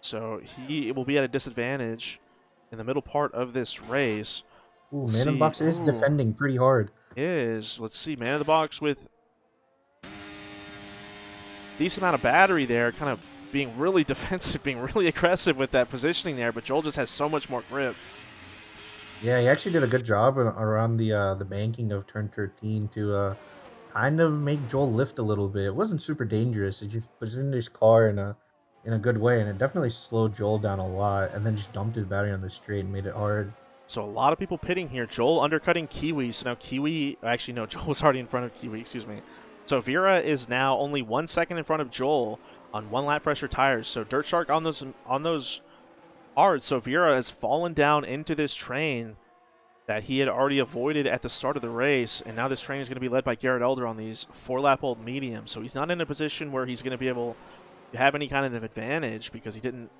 So he will be at a disadvantage in the middle part of this race. Ooh, Man in the Box is defending pretty hard. Let's see, Man in the Box with decent amount of battery there, kind of being really defensive, being really aggressive with that positioning there, but Joel just has so much more grip. Yeah, he actually did a good job around the banking of turn 13 to kind of make Joel lift a little bit. It wasn't super dangerous. It just positioned his car in a good way, and it definitely slowed Joel down a lot. And then just dumped his battery on the straight and made it hard. So a lot of people pitting here. Joel undercutting Kiwi. So now Kiwi, actually no, Joel was already in front of Kiwi. Excuse me. So Vera is now only 1 second in front of Joel on one lap fresher tires. So Dirt Shark on those hard. So Vera has fallen down into this train that he had already avoided at the start of the race, and now this train is going to be led by Garrett Elder on these 4-lap-old mediums. So he's not in a position where he's going to be able to have any kind of advantage because he didn't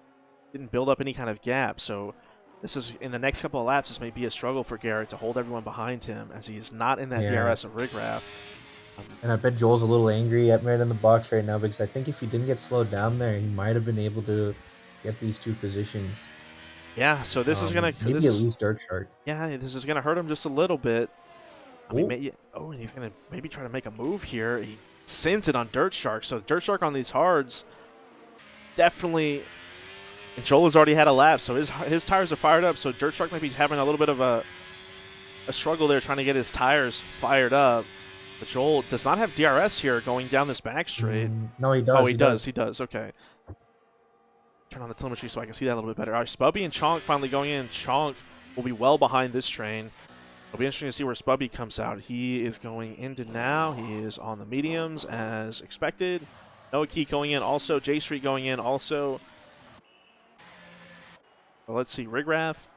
build up any kind of gap. So this is in the next couple of laps. This may be a struggle for Garrett to hold everyone behind him as he's not in that Yeah. DRS of Rigraff. And I bet Joel's a little angry at Red in the box right now because I think if he didn't get slowed down there, he might have been able to get these two positions. Yeah, so this is gonna Maybe at least Dirt Shark. yeah, this is gonna hurt him just a little bit. I mean, Oh, and he's gonna maybe try to make a move here. He sends it on Dirt Shark, so Dirt Shark on these hards definitely. And Joel has already had a lap, so his tires are fired up. So Dirt Shark might be having a little bit of a struggle there trying to get his tires fired up. But Joel does not have DRS here going down this back straight. no, he Oh, does. he does. He does. Okay. Turn on the telemetry so I can see that a little bit better. All right, Spubby and Chonk finally going in. Chonk will be well behind this train. It'll be interesting to see where Spubby comes out. He is going into now. He is on the mediums as expected. Noah Key going in also. J Street going in also. Well, let's see. Rigraff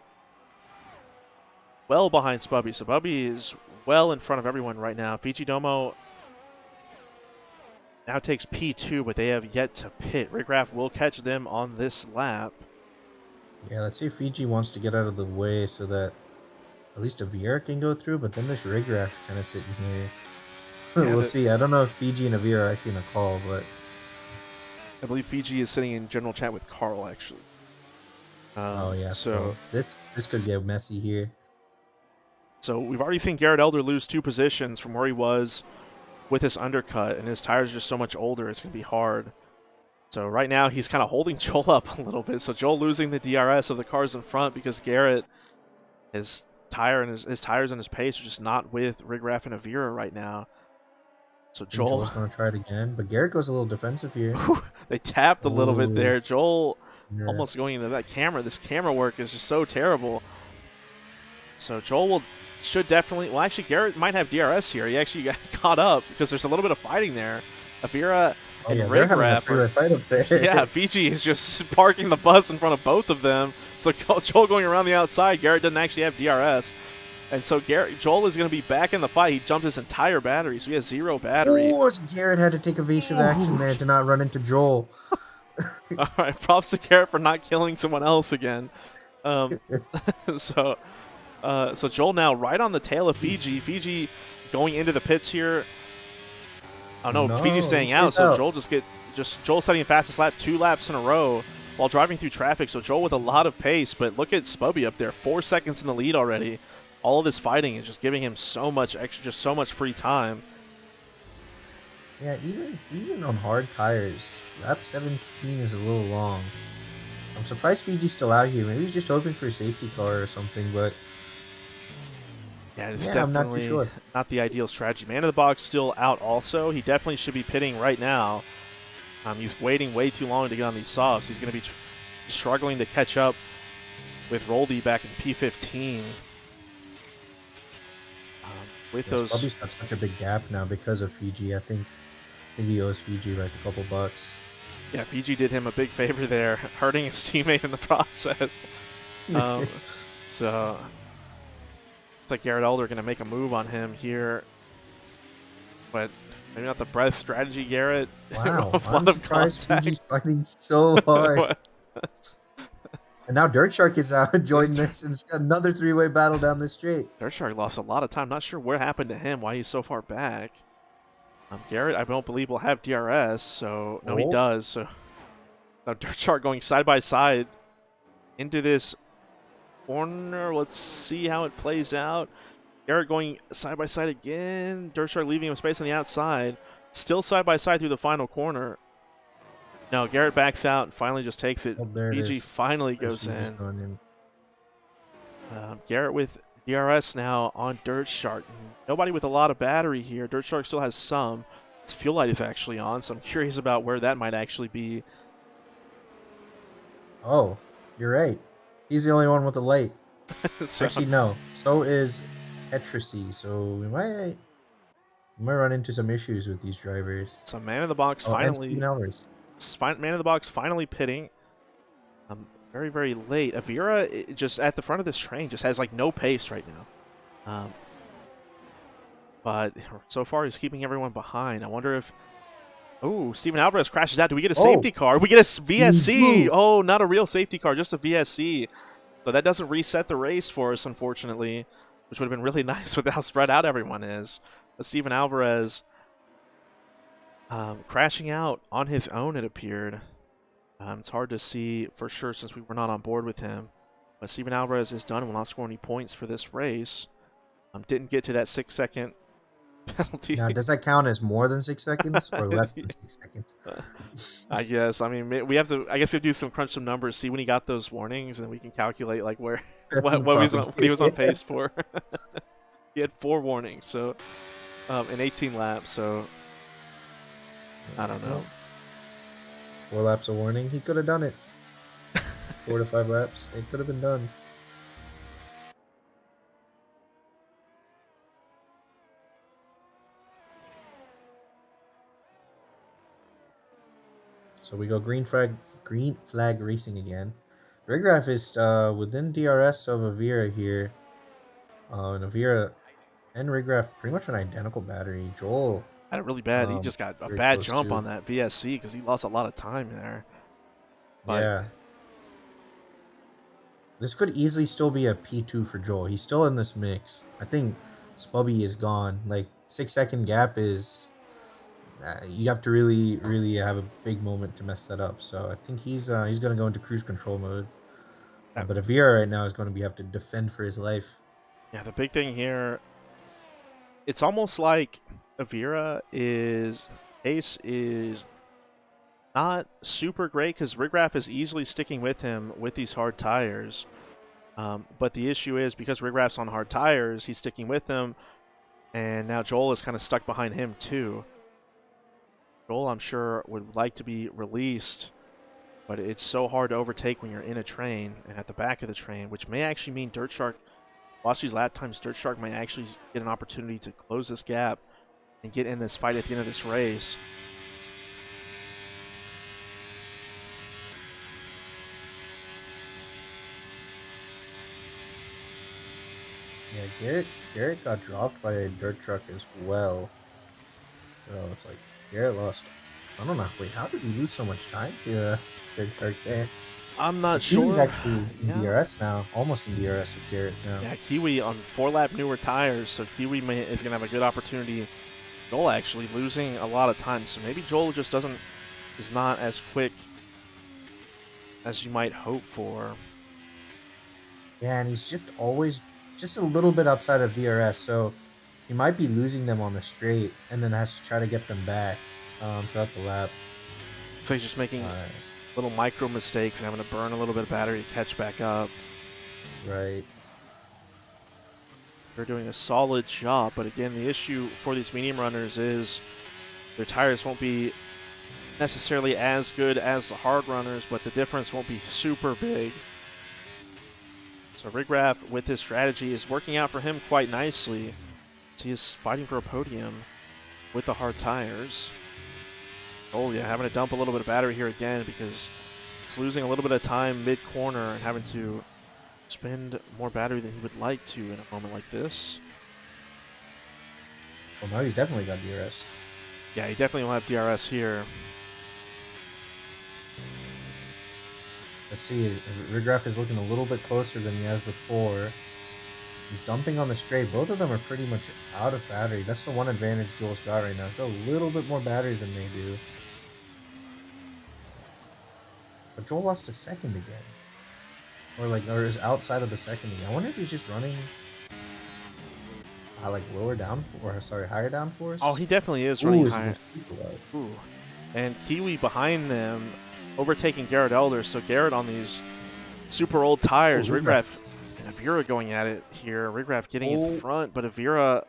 well behind Spubby. So Spubby is well in front of everyone right now. Fiji Domo now takes P2, but they have yet to pit. Rigraff will catch them on this lap. Yeah, let's see if Fiji wants to get out of the way so that at least a Viera can go through, but then this Rigraff kind of sitting here. Yeah, We'll see. I don't know if Fiji and Avira are actually in a call, but I believe Fiji is sitting in general chat with Carl, actually. oh yeah, So this could get messy here. So we've already seen Garrett Elder lose 2 positions from where he was with his undercut, and his tires are just so much older, it's going to be hard. So right now he's kind of holding Joel up a little bit. So Joel losing the DRS of the cars in front because Garrett, his tires and his pace are just not with Rigraff and Avira right now. So Joel's going to try it again, but Garrett goes a little defensive here. They tapped a little bit there. Joel yeah. almost going into that camera. This camera work is just so terrible. So Joel should definitely. Well, actually, Garrett might have DRS here. He actually got caught up because there's a little bit of fighting there. Avira and Rigraff are fight up there. Yeah, Fiji is just parking the bus in front of both of them. So Joel going around the outside. Garrett doesn't actually have DRS. And so Joel is going to be back in the fight. He jumped his entire battery, so he has 0 battery. Of course, Garrett had to take evasive action there to not run into Joel. All right, props to Garrett for not killing someone else again. So Joel now right on the tail of Fiji. Fiji going into the pits here. Oh no, Fiji's staying out. So Joel Joel setting the fastest lap 2 laps in a row while driving through traffic. So Joel with a lot of pace, but look at Spubby up there, 4 seconds in the lead already. All of this fighting is just giving him so much extra, just so much free time. Yeah, even on hard tires, lap 17 is a little long. So I'm surprised Fiji's still out here. Maybe he's just hoping for a safety car or something, but yeah, it's I'm not too definitely sure. not the ideal strategy. Man of the box still out also. He definitely should be pitting right now. He's waiting way too long to get on these softs. He's going to be struggling to catch up with Roldy back in P15. With those, Bubby's got such a big gap now because of Fiji. I think he owes Fiji like a couple bucks. Yeah, Fiji did him a big favor there, hurting his teammate in the process. So it's like Garrett Elder going to make a move on him here, but maybe not the best strategy, Garrett. Wow, I'm surprised Fiji's fighting so hard. And now Dirt Shark is out joining us, and it's got another 3-way battle down the straight. Dirt Shark lost a lot of time. Not sure what happened to him, why he's so far back. Garrett, I don't believe, will have DRS, so no, he does. So now Dirt Shark going side by side into this corner. Let's see how it plays out. Garrett going side by side again. Dirt Shark leaving him space on the outside. Still side by side through the final corner. No, Garrett backs out and finally just takes it. Oh, Fiji finally goes in. Garrett with DRS now on Dirt Shark. Nobody with a lot of battery here. Dirt Shark still has some. Its fuel light is actually on, so I'm curious about where that might actually be. Oh, you're right. He's the only one with a light. So, Actually, no. So is Petracy. So we might run into some issues with these drivers. so man in the box Oh, and finally. Steven Alvarez. Man in the box finally pitting. Very, very late. Avira just at the front of this train just has like no pace right now. But so far he's keeping everyone behind. I wonder if. Oh, Steven Alvarez crashes out. Do we get a safety car? We get a VSC. Oh, not a real safety car, just a VSC. So that doesn't reset the race for us, unfortunately, which would have been really nice with how spread out everyone is. But Steven Alvarez crashing out on his own, it appeared. It's hard to see for sure since we were not on board with him. But Steven Alvarez is done and will not score any points for this race. Didn't get to that 6-second penalty. Now, does that count as more than 6 seconds or less than 6 seconds? I guess. I mean, we have to. I guess we do crunch some numbers, see when he got those warnings, and we can calculate like where what he was on pace for. He had 4 warnings, so in 18 laps. So I don't know. 4 laps of warning. He could have done it. 4 to 5 laps. It could have been done. So we go green flag racing again. Rigraph is within DRS of Avira here. And Avira and Rigraph pretty much an identical battery. Joel Had it really bad. He just got a bad jump on that VSC because he lost a lot of time there. But yeah. This could easily still be a P2 for Joel. He's still in this mix. I think Spubby is gone. Like 6-second gap is you have to really have a big moment to mess that up. So I think he's going to go into cruise control mode. But Avira right now is going to have to defend for his life. Yeah, the big thing here, it's almost like Avira pace is not super great because Rigraph is easily sticking with him with these hard tires. But the issue is because Rigraph's on hard tires, he's sticking with him, and now Joel is kind of stuck behind him too. Joel, I'm sure, would like to be released, but it's so hard to overtake when you're in a train and at the back of the train, which may actually mean Dirt Shark, watch these lap times, Dirt Shark might actually get an opportunity to close this gap and get in this fight at the end of this race. Yeah, Garrett got dropped by a dirt truck as well. So it's like Garrett lost. I don't know. Wait, how did he lose so much time to dirt truck there? I'm not sure. He's actually in DRS now, almost in DRS with Garrett now. Yeah, Kiwi on 4-lap newer tires, so Kiwi is going to have a good opportunity. Joel actually losing a lot of time, so maybe Joel just is not as quick as you might hope for. Yeah, and he's just always just a little bit outside of DRS, so he might be losing them on the straight and then has to try to get them back throughout the lap. So he's just making little micro mistakes and having to burn a little bit of battery to catch back up. Right. They're doing a solid job, but again, the issue for these medium runners is their tires won't be necessarily as good as the hard runners, but the difference won't be super big. So Rigraph, with his strategy, is working out for him quite nicely. He is fighting for a podium with the hard tires. Oh yeah, having to dump a little bit of battery here again because he's losing a little bit of time mid-corner and having to spend more battery than he would like to in a moment like this. Well, now he's definitely got DRS. Yeah, he definitely will have DRS here. Let's see, Rigraph is looking a little bit closer than he has before. He's dumping on the straight. Both of them are pretty much out of battery. That's the one advantage Joel's got right now. He's got a little bit more battery than they do. But Joel lost a second again. Or is outside of the second again. I wonder if he's just running higher downforce. Oh, he definitely is running high. Ooh. And Kiwi behind them, overtaking Garrett Elder. So Garrett on these super old tires. Rigraph And Avira going at it here. Rigraff getting in Oh, front, but Avira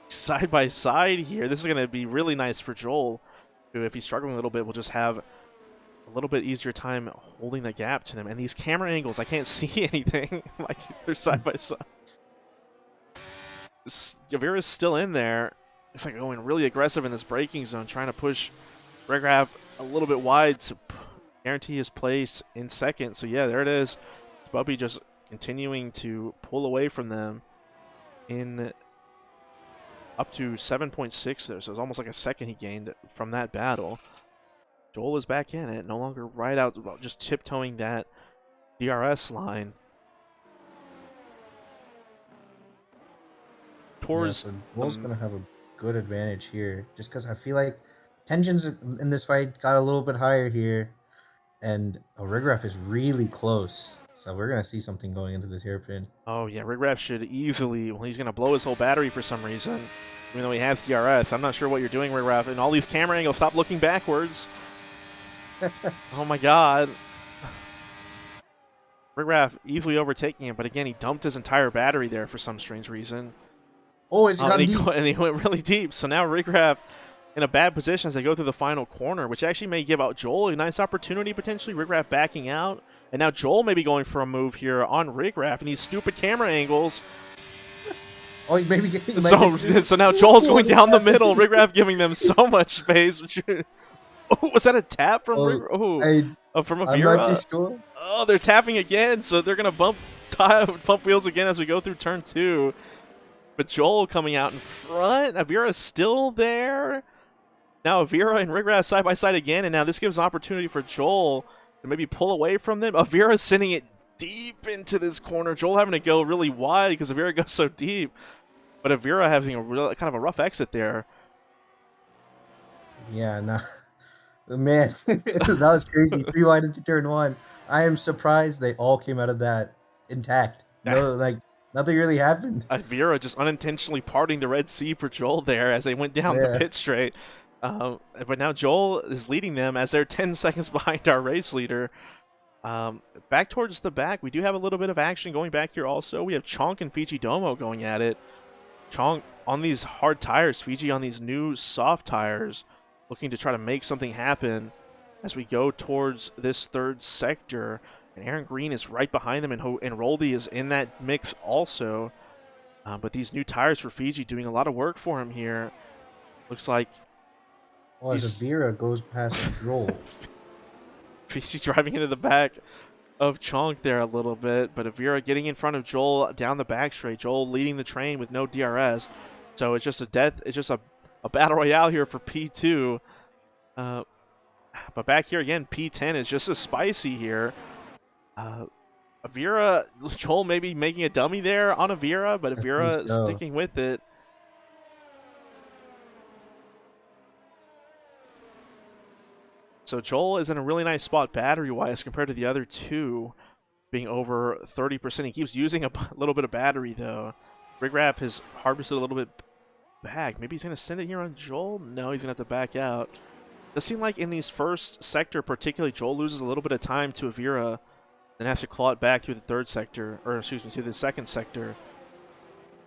side by side here. This is going to be really nice for Joel, who, if he's struggling a little bit, will just have a little bit easier time holding the gap to them. And these camera angles, I can't see anything. Like, they're side by side. Avira's still in there. Looks like going really aggressive in this braking zone, trying to push Rigraff a little bit wide to guarantee his place in second. So yeah, there it is. Bubby just continuing to pull away from them in up to 7.6 there. So it's almost like a second he gained from that battle. Joel is back in it, no longer right out, just tiptoeing that DRS line. Towards yeah, so Joel's gonna have a good advantage here, just because I feel like tensions in this fight got a little bit higher here, and Rigraff is really close. So we're gonna see something going into this hairpin. Oh yeah, Rigraff should easily, well, he's going to blow his whole battery for some reason, even though he has DRS. I'm not sure what you're doing, Rigraff. And all these camera angles, stop looking backwards. Oh my god. Rigraff easily overtaking him, but again, he dumped his entire battery there for some strange reason. Oh, is he gone deep? And he went really deep. So now Rigraff in a bad position as they go through the final corner, which actually may give out Joel a nice opportunity potentially. Rigraff backing out. And now Joel may be going for a move here on Rigraff and these stupid camera angles. Oh, he's maybe getting. So now Joel's going down the middle. Rigraff giving them so much space. Oh, was that a tap from Rigraff? From Avira? I'm not too sure. Oh, they're tapping again, so they're gonna bump wheels again as we go through turn 2. But Joel coming out in front. Avira's still there. Now Avira and Rigraff side by side again, and now this gives an opportunity for Joel to maybe pull away from them. Avira's sending it deep into this corner. Joel having to go really wide because Avira goes so deep. But Avira having a real kind of a rough exit there. Yeah, no. Man, that was crazy. 3 wide into turn 1. I am surprised they all came out of that intact. No, like, nothing really happened. Avira just unintentionally parting the Red Sea for Joel there as they went down the pit straight. But now Joel is leading them as they're 10 seconds behind our race leader. Back towards the back, we do have a little bit of action going back here also. We have Chonk and Fiji Domo going at it. Chonk on these hard tires, Fiji on these new soft tires, looking to try to make something happen as we go towards this third sector. And Aaron Green is right behind them, and Roldy is in that mix also. But these new tires for Fiji doing a lot of work for him here. Looks like... Oh, as Avira goes past Joel. Fiji driving into the back of Chonk there a little bit, but Avira getting in front of Joel down the back straight. Joel leading the train with no DRS. So it's just a battle royale here for P2. But back here again, P10 is just as spicy here. Avira, Joel maybe making a dummy there on Avira, but Avira sticking with it. So Joel is in a really nice spot battery-wise compared to the other two, being over 30%. He keeps using a little bit of battery, though. Rigraff has harvested a little bit back. Maybe he's going to send it here on Joel? No, he's going to have to back out. It does seem like in these first sector, particularly, Joel loses a little bit of time to Avira, then has to claw it back through the third sector, or excuse me, through the second sector.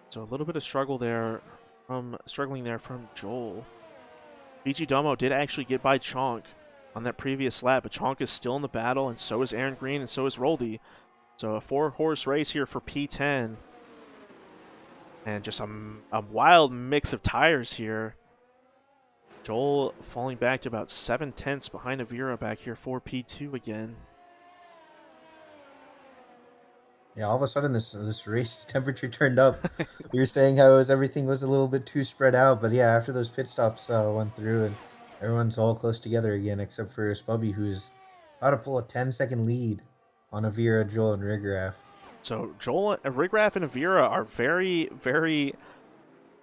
So a little bit of struggling there from Joel. Fiji Domo did actually get by Chonk on that previous lap, but Chonk is still in the battle, and so is Aaron Green, and so is Roldy. So a 4-horse race here for P10. And just a wild mix of tires here. Joel falling back to about 7/10 behind Avira back here for P2 again. Yeah, all of a sudden this race temperature turned up. You were saying how everything was a little bit too spread out, but yeah, after those pit stops went through and everyone's all close together again, except for Spubby, who's about to pull a 10-second lead on Avira, Joel, and Rigraff. So Joel, Rigraff, and Avira are very, very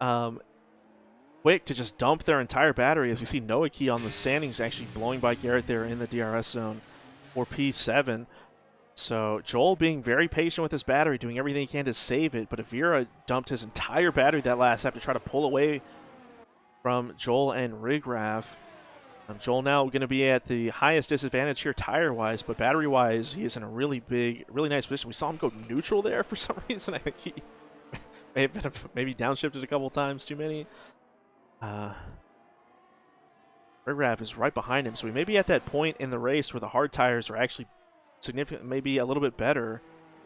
quick to just dump their entire battery. As you see, Noah Key on the standings actually blowing by Garrett there in the DRS zone for P7. So Joel being very patient with his battery, doing everything he can to save it. But Avira dumped his entire battery that last lap to try to pull away from Joel and Rigraff. Joel now going to be at the highest disadvantage here tire-wise, but battery-wise, he is in a really big, really nice position. We saw him go neutral there for some reason. I think he may have been maybe downshifted a couple times too many. Rigraff is right behind him, so we may be at that point in the race where the hard tires are actually significant, maybe a little bit better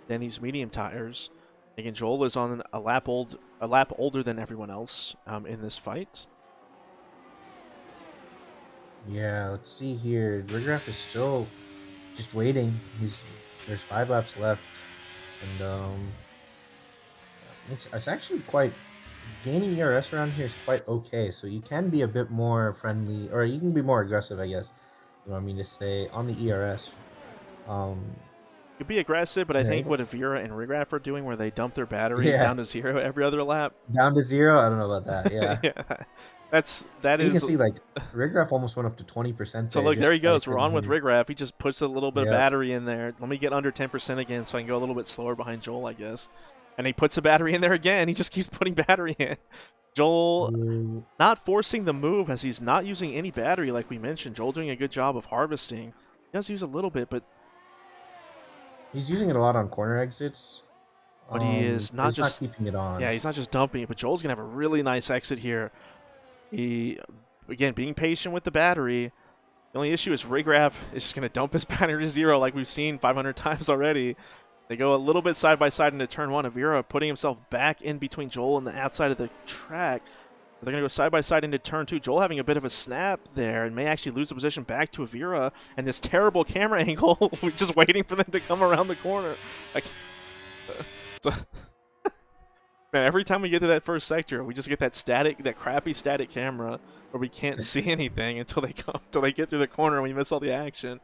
than these medium tires. Again, Joel is on a lap older than everyone else in this fight. Yeah, let's see here. Rigraff is still just waiting. There's 5 laps left, and it's actually quite gaining ERS around here is quite okay. So you can be a bit more friendly, or you can be more aggressive, I guess. You know what I mean to say on the ERS. Um, Could be aggressive, but I yeah, think what Avira and Rigraff are doing, where they dump their battery yeah, down to 0 every other lap. down to 0. I don't know about that. Yeah, Yeah, that you can is. see like Rigraff almost went up to 20% So there look, there just he by goes. We're sitting on with here. Rigraff. He just puts a little bit of Yeah. battery in there. Let me get under 10% again, so I can go a little bit slower behind Joel, I guess. And he puts a battery in there again. He just keeps putting battery in. Joel Ooh. not forcing the move as he's not using any battery, like we mentioned. Joel doing a good job of harvesting. He does use a little bit, but He's using it a lot on corner exits. he is But not he's not just. keeping it on. Yeah, he's not just dumping it, but Joel's gonna have a really nice exit here. He, again, being patient with the battery. The only issue is Rigraff is just going to dump his battery to 0 like we've seen 500 times already. They go a little bit side by side into turn 1. Avira putting himself back in between Joel and the outside of the track. They're going to go side by side into turn 2. Joel having a bit of a snap there and may actually lose the position back to Avira. And this terrible camera angle, just waiting for them to come around the corner. Like, so, man, every time we get to that first sector, we just get that crappy static camera where we can't see anything until they get through the corner and we miss all the action.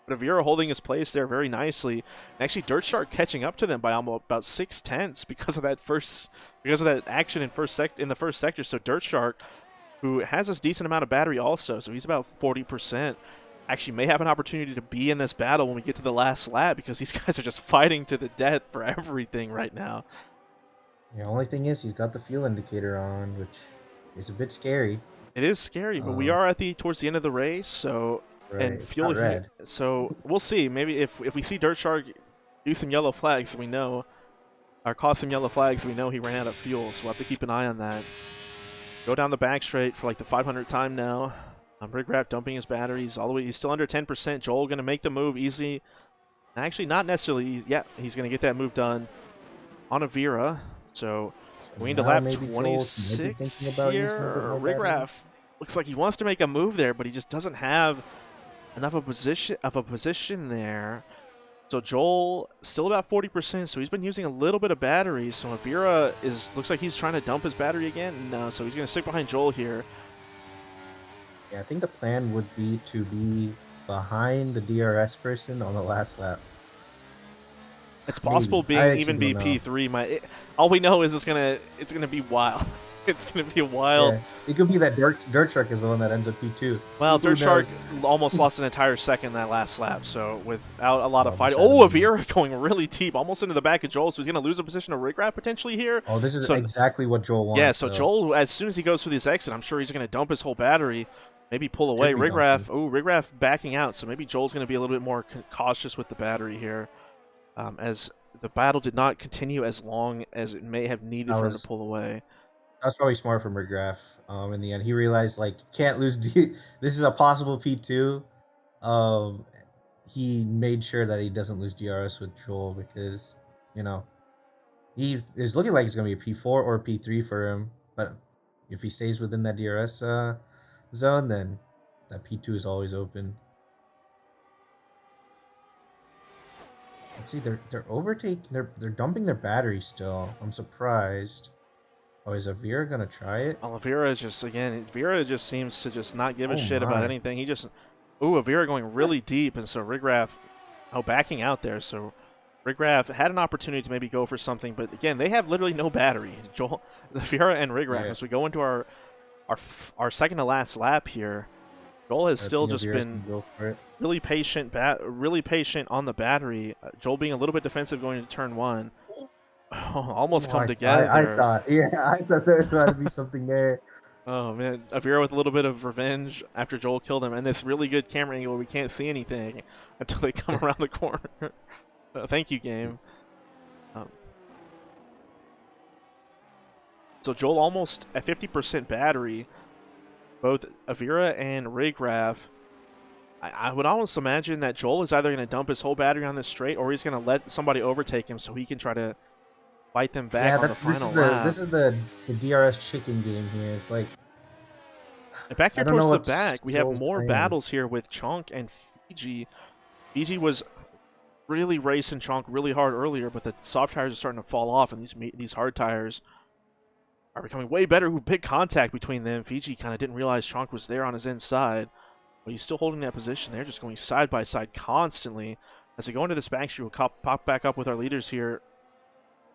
But Avira holding his place there very nicely, and actually Dirt Shark catching up to them by almost about 6/10 because of that action in the first sector. So Dirt Shark, who has a decent amount of battery also, so he's about 40%. Actually may have an opportunity to be in this battle when we get to the last lap because these guys are just fighting to the death for everything right now. The only thing is he's got the fuel indicator on, which is a bit scary. It is scary, but we are towards the end of the race, so Right, and it's fuel not red. so we'll see. Maybe if we see Dirt Shark do some yellow flags, we know, or cause some yellow flags, we know he ran out of fuel. So we'll have to keep an eye on that. Go down the back straight for like the 500th time now. Rigraff dumping his batteries all the way. He's still under 10%. Joel going to make the move easy. Actually, not necessarily. Yeah, he's going to get that move done on Avira. So going into Now lap maybe Joel might be 26 thinking about here. using a bit more battery. Rigraff looks like he wants to make a move there, but he just doesn't have enough of a position there. So Joel still about 40%, so he's been using a little bit of battery. So Avira looks like he's trying to dump his battery again. No, so he's going to stick behind Joel here. Yeah, I think the plan would be to be behind the DRS person on the last lap. It's possible Maybe. I even actually be don't know. P3. All we know is it's gonna be wild. It's gonna be wild. Yeah, it could be that Dirt Shark is the one that ends up P2. Well, Who Dirt Shark knows? almost lost an entire second that last lap, so without a lot of fighting. Almost Oh, had him. Avira going really deep, almost into the back of Joel, so he's going to lose a position to Rigraff potentially here. Oh, this is So- exactly what Joel wants. Yeah, so though. Joel, as soon as he goes through this exit, I'm sure he's going to dump his whole battery, maybe pull away. Should be Rigraff, dumping. Rigraff backing out, so maybe Joel's going to be a little bit more cautious with the battery here, as the battle did not continue as long as it may have needed That for him was- to pull away. That's probably smart from Rigraff. In the end, he realized like can't lose. This is a possible P2. He made sure that he doesn't lose DRS with Joel because he is looking like it's gonna be a P4 or a P3 for him. But if he stays within that DRS zone, then that P2 is always open. Let's see, they're overtaking. They're dumping their battery still. I'm surprised. Oh, is Avira gonna try it? Well, Avira just seems to just not give a Oh shit about my. anything. Avira going really deep, and so Rigraff, backing out there. So Rigraff had an opportunity to maybe go for something, but again, they have literally no battery. Avira and Rigraff, Yeah. as we go into our second to last lap here, Joel has I still think just Avira's been gonna go for it. really patient on the battery. Joel being a little bit defensive going into turn 1. Almost come together. I thought there was going to be something there. Oh man, Avira with a little bit of revenge after Joel killed him, and this really good camera angle where we can't see anything until they come around the corner. Thank you, game. Um, so Joel almost at 50% battery. Both Avira and Rigraff. I would almost imagine that Joel is either going to dump his whole battery on this straight, or he's going to let somebody overtake him so he can try to fight them back Yeah, on the that's final lap. this is the DRS chicken game here. It's like And back I here don't know towards the what's back, we have Joel's more plan. battles here with Chunk and Fiji. Fiji was really racing Chunk really hard earlier, but the soft tires are starting to fall off, and these hard tires are becoming way better. Who big contact between them. Fiji kind of didn't realize Chunk was there on his inside, but he's still holding that position. They're just going side by side constantly. As we go into this backstreet, we'll pop back up with our leaders here.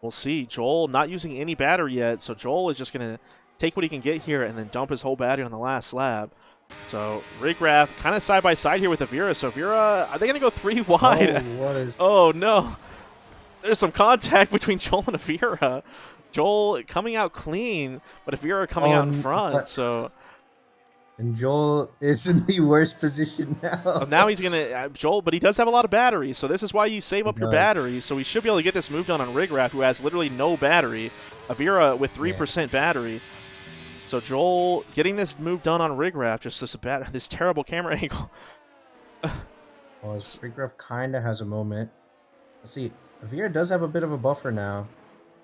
We'll see. Joel not using any battery yet, so Joel is just going to take what he can get here and then dump his whole battery on the last lap. So Rigraff kind of side by side here with Avira. So Avira, are they going to go 3 Oh, wide? what is Oh no, there's some contact between Joel and Avira. Joel coming out clean, but Avira coming out in on? front. But So and Joel is in the worst position now. now he's gonna Joel, but he does have a lot of battery, so this is why you save He up your does. battery. So we should be able to get this move done on Rigraff, who has literally no battery. Avira with Yeah. 3% battery. So Joel getting this move done on Rigraff, just this terrible camera angle. Well, his Rickruff kind of has a moment. Let's see. Avira does have a bit of a buffer now.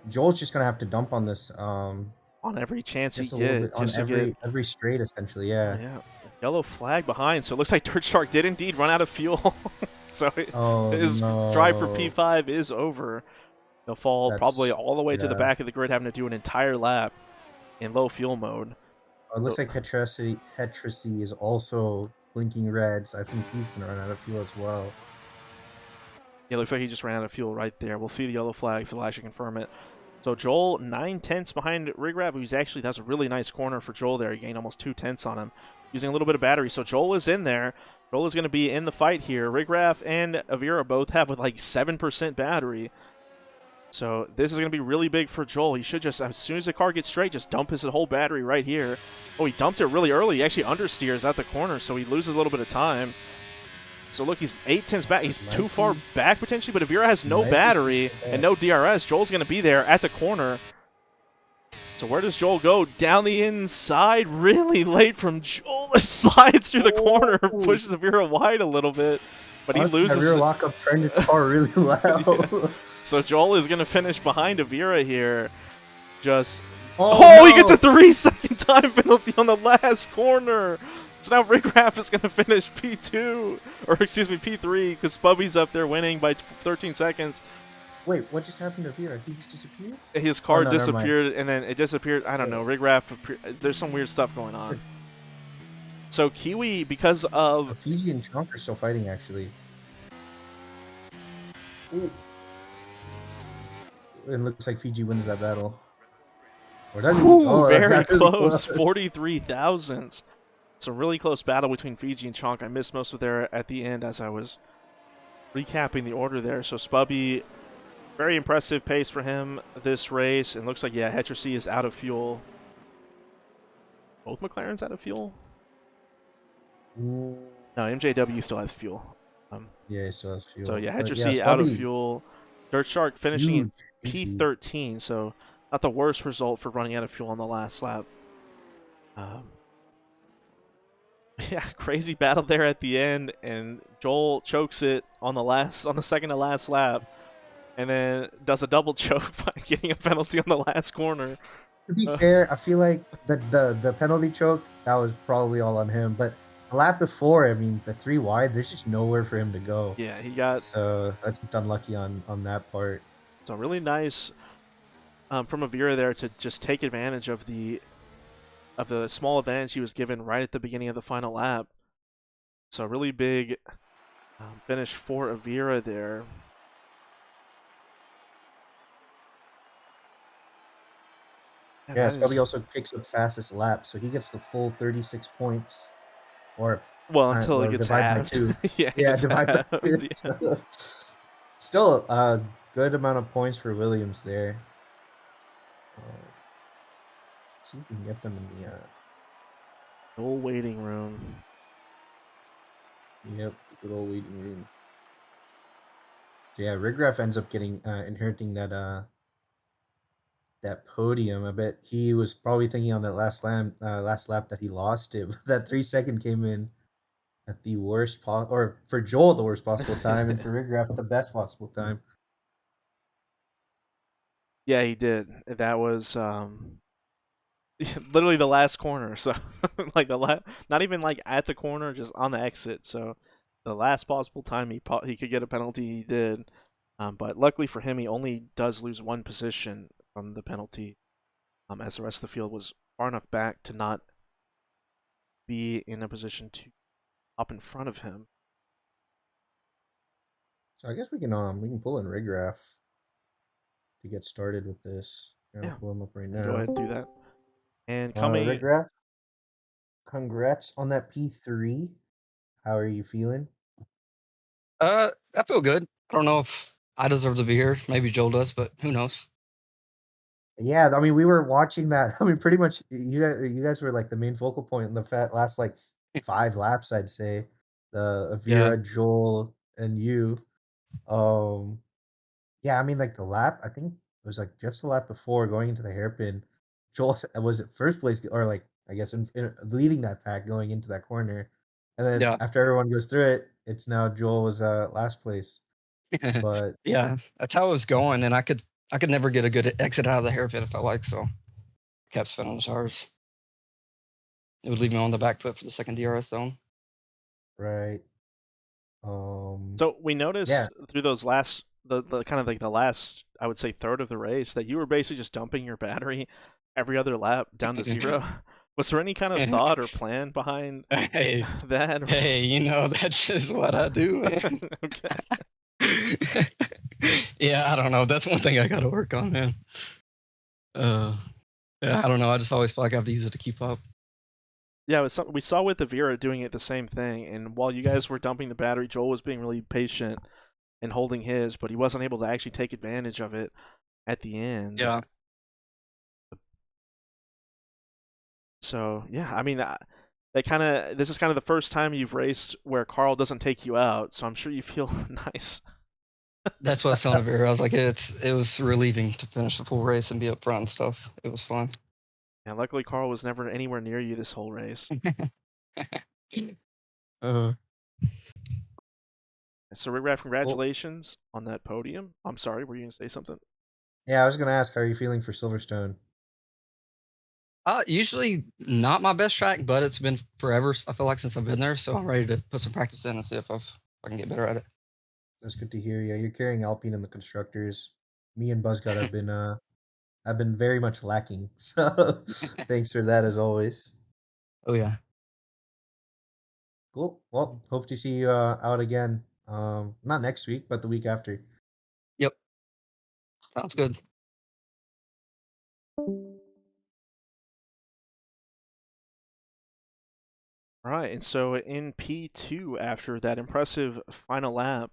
Joel's just gonna have to dump on this, On every chance he just a little bit get, on just to get every straight, essentially. Yeah. yeah, yellow flag behind. So it looks like Dirt Shark did indeed run out of fuel. So Oh his drive for no, P5 is over. They'll fall probably that's all the way to the yeah. back of the grid, having to do an entire lap in low fuel mode. Oh, it So looks like Hetracy is also blinking red, so I think he's gonna run out of fuel as well. yeah, it looks like he just ran out of fuel right there. We'll see the yellow flag, so we'll actually confirm it. So Joel 9/10 behind Rigraff, who's actually, that's a really nice corner for Joel there. He gained almost 2/10 on him, using a little bit of battery. So Joel is in there. Joel is going to be in the fight here. Rigraff and Avira both have with like 7% battery. So this is going to be really big for Joel. He should just, as soon as the car gets straight, just dump his whole battery right here. Oh, he dumped it really early. He actually understeers at the corner, so he loses a little bit of time. So look, he's 8/10 back. He's too far back potentially, but Avira has no Might be battery and no DRS. Joel's going to be there at the corner. So where does Joel go? Down the inside, really late from Joel. Slides through the corner, Oh, pushes Avira wide a little bit, but he honestly, that rear loses. lockup turned his car really Yeah. loud. So Joel is going to finish behind Avira here. Just Oh oh, he gets a no! 3-second time penalty on the last corner. So now Rigraff is going to finish P2, or excuse me, P3, because Spubby's up there winning by 13 seconds. Wait, what just happened to Vera? He just disappeared? His Oh car no, never mind. disappeared, and then it disappeared. I don't know. Rigraff, there's some weird stuff going on. So Kiwi, because of Fiji and Chunk are still fighting, actually. Ooh. It looks like Fiji wins that battle. Or does he? Oh, that very got really close, 43 thousandths. It's a really close battle between Fiji and Chonk. I missed most of there at the end as I was recapping the order there. So Spubby, very impressive pace for him this race. And looks like, yeah, Hetracy is out of fuel. Both McLarens out of fuel? Mm, No, MJW still has fuel. yeah, so that's fuel. So, yeah, But yeah, Hetracy out of Spubby, fuel. Dirt Shark finishing in huge. Fiji. P13, so not the worst result for running out of fuel on the last lap. Yeah, crazy battle there at the end, and Joel chokes it on the second to last lap, and then does a double choke by getting a penalty on the last corner. To be fair, I feel like the penalty choke, that was probably all on him. But the lap before, I mean, the 3 wide, there's just nowhere for him to go. Yeah, he got So that's just unlucky on that part. so really nice from Avira there to just take advantage of the small advantage he was given right at the beginning of the final lap. So really big finish for Avira there. Yeah, Spubby also picks up fastest lap, so he gets the full 36 points. Or Well, until it gets divide by halved. 2. Yeah, it Yeah, gets divide by 2. halved. Yeah. So, still a good amount of points for Williams there. Let's see if we can get them in the old waiting room. Yep, the good old waiting room. So yeah, Rigraff ends up getting inheriting that podium. I bet he was probably thinking on that last lap that he lost it. That 3 second came in at the or for Joel the worst possible time, and for Rigraff the best possible time. Yeah, he did. That was literally the last corner. So like not even like at the corner, just on the exit. So the last possible time he could get a penalty, he did. But luckily for him, he only does lose one position from the penalty, as the rest of the field was far enough back to not be in a position to up in front of him. So I guess we can pull in Rigraff to get started with this. I'll Yeah, pull him up right go now. ahead and do that. And coming, Rigraff, congrats on that P3. How are you feeling? I feel good. I don't know if I deserve to be here. Maybe Joel does, but who knows? Yeah, I mean, we were watching that. I mean, pretty much you guys were like the main focal point in the last like 5 laps, I'd say. The Yeah, Avira, Joel, and you. Um, yeah, I mean, like the lap, I think it was like just the lap before going into the hairpin. Was it first place or like I guess leading that pack going into that corner, and then yeah, after everyone goes through it, it's now Joel was last place. But yeah. That's how it was going, and I could never get a good exit out of the hairpin if I like. So I kept spinning the tires. It would leave me on the back foot for the second DRS zone. right, um, so we yeah, noticed through those the kind of like the last, I would say, third of the race that you were basically just dumping your battery every other lap down to zero. Was there any kind of thought or plan behind Hey, that? hey, that's just what I do, man. Okay. Yeah, I don't know. That's one thing I got to work on, man. Uh, yeah, I don't know. I just always feel like I have to use it to keep up. Yeah, we saw with the Vera doing it the same thing, and while you guys were dumping the battery, Joel was being really patient and holding his, but he wasn't able to actually take advantage of it at the end. Yeah, So yeah, I mean, this is kind of the first time you've raced where Carl doesn't take you out, so I'm sure you feel nice. that's what I was telling Vera. I was like, it was relieving to finish the full race and be up front and stuff. It was fun. And luckily, Carl was never anywhere near you this whole race. uh, So, Rigraf, well, congratulations on that podium. I'm sorry, were you gonna say something? yeah. I was gonna ask, how are you feeling for Silverstone? usually not my best track, but it's been forever. I feel like since I've been there, so I'm ready to put some practice in and see if I can get better at it. That's good to hear. Yeah, you're carrying Alpine in the constructors. Me and Buzzcut have been very much lacking. So thanks for that as always. Oh yeah. Cool. Well, hope to see you out again. Not next week, but the week after. Yep. Sounds good. All right, and so in P2, after that impressive final lap,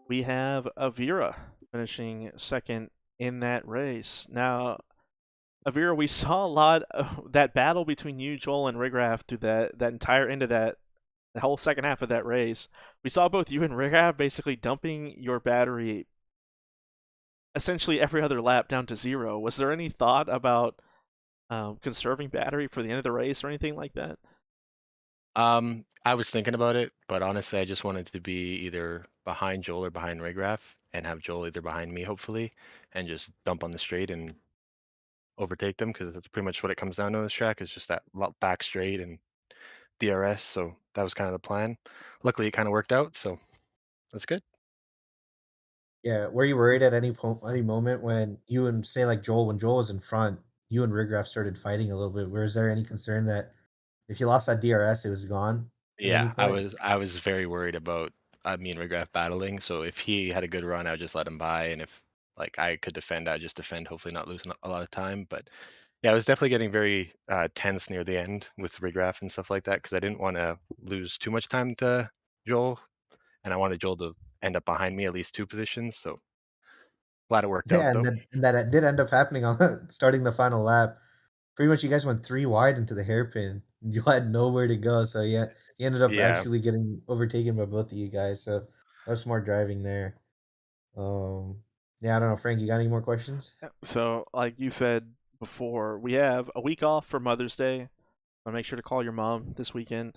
we have Avira finishing second in that race. Now, Avira, we saw a lot of that battle between you, Joel, and Rigraf through that entire end of the whole second half of that race. We saw both you and Rigraf basically dumping your battery essentially every other lap down to zero. Was there any thought about conserving battery for the end of the race or anything like that? I was thinking about it, but honestly, I just wanted to be either behind Joel or behind Raygraph and have Joel either behind me, hopefully, and just dump on the straight and overtake them because that's pretty much what it comes down to on this track is just that back straight and DRS. So that was kind of the plan. Luckily, it kind of worked out, so that's good. Yeah. Were you worried at any moment when you and say like Joel, when Joel was in front, you and Rigraff started fighting a little bit? Was there any concern that if you lost that DRS, it was gone at any Yeah, I point? was I was very worried about me and Raygraph battling. So if he had a good run, I would just let him by, and if like I could defend, I'd just defend, hopefully not losing a lot of time. But yeah, I was definitely getting very tense near the end with Rigraff and stuff like that because I didn't want to lose too much time to Joel, and I wanted Joel to end up behind me at least 2 positions. So glad it worked out Yeah, though. and that it did end up happening on starting the final lap. pretty much you guys went 3 wide into the hairpin. You had nowhere to go, so yeah, he ended up Yeah. actually getting overtaken by both of you guys. So that was smart driving there. Yeah, I don't know, Frank. You got any more questions? So, like you said before, we have a week off for Mother's Day. I'll make sure to call your mom this weekend.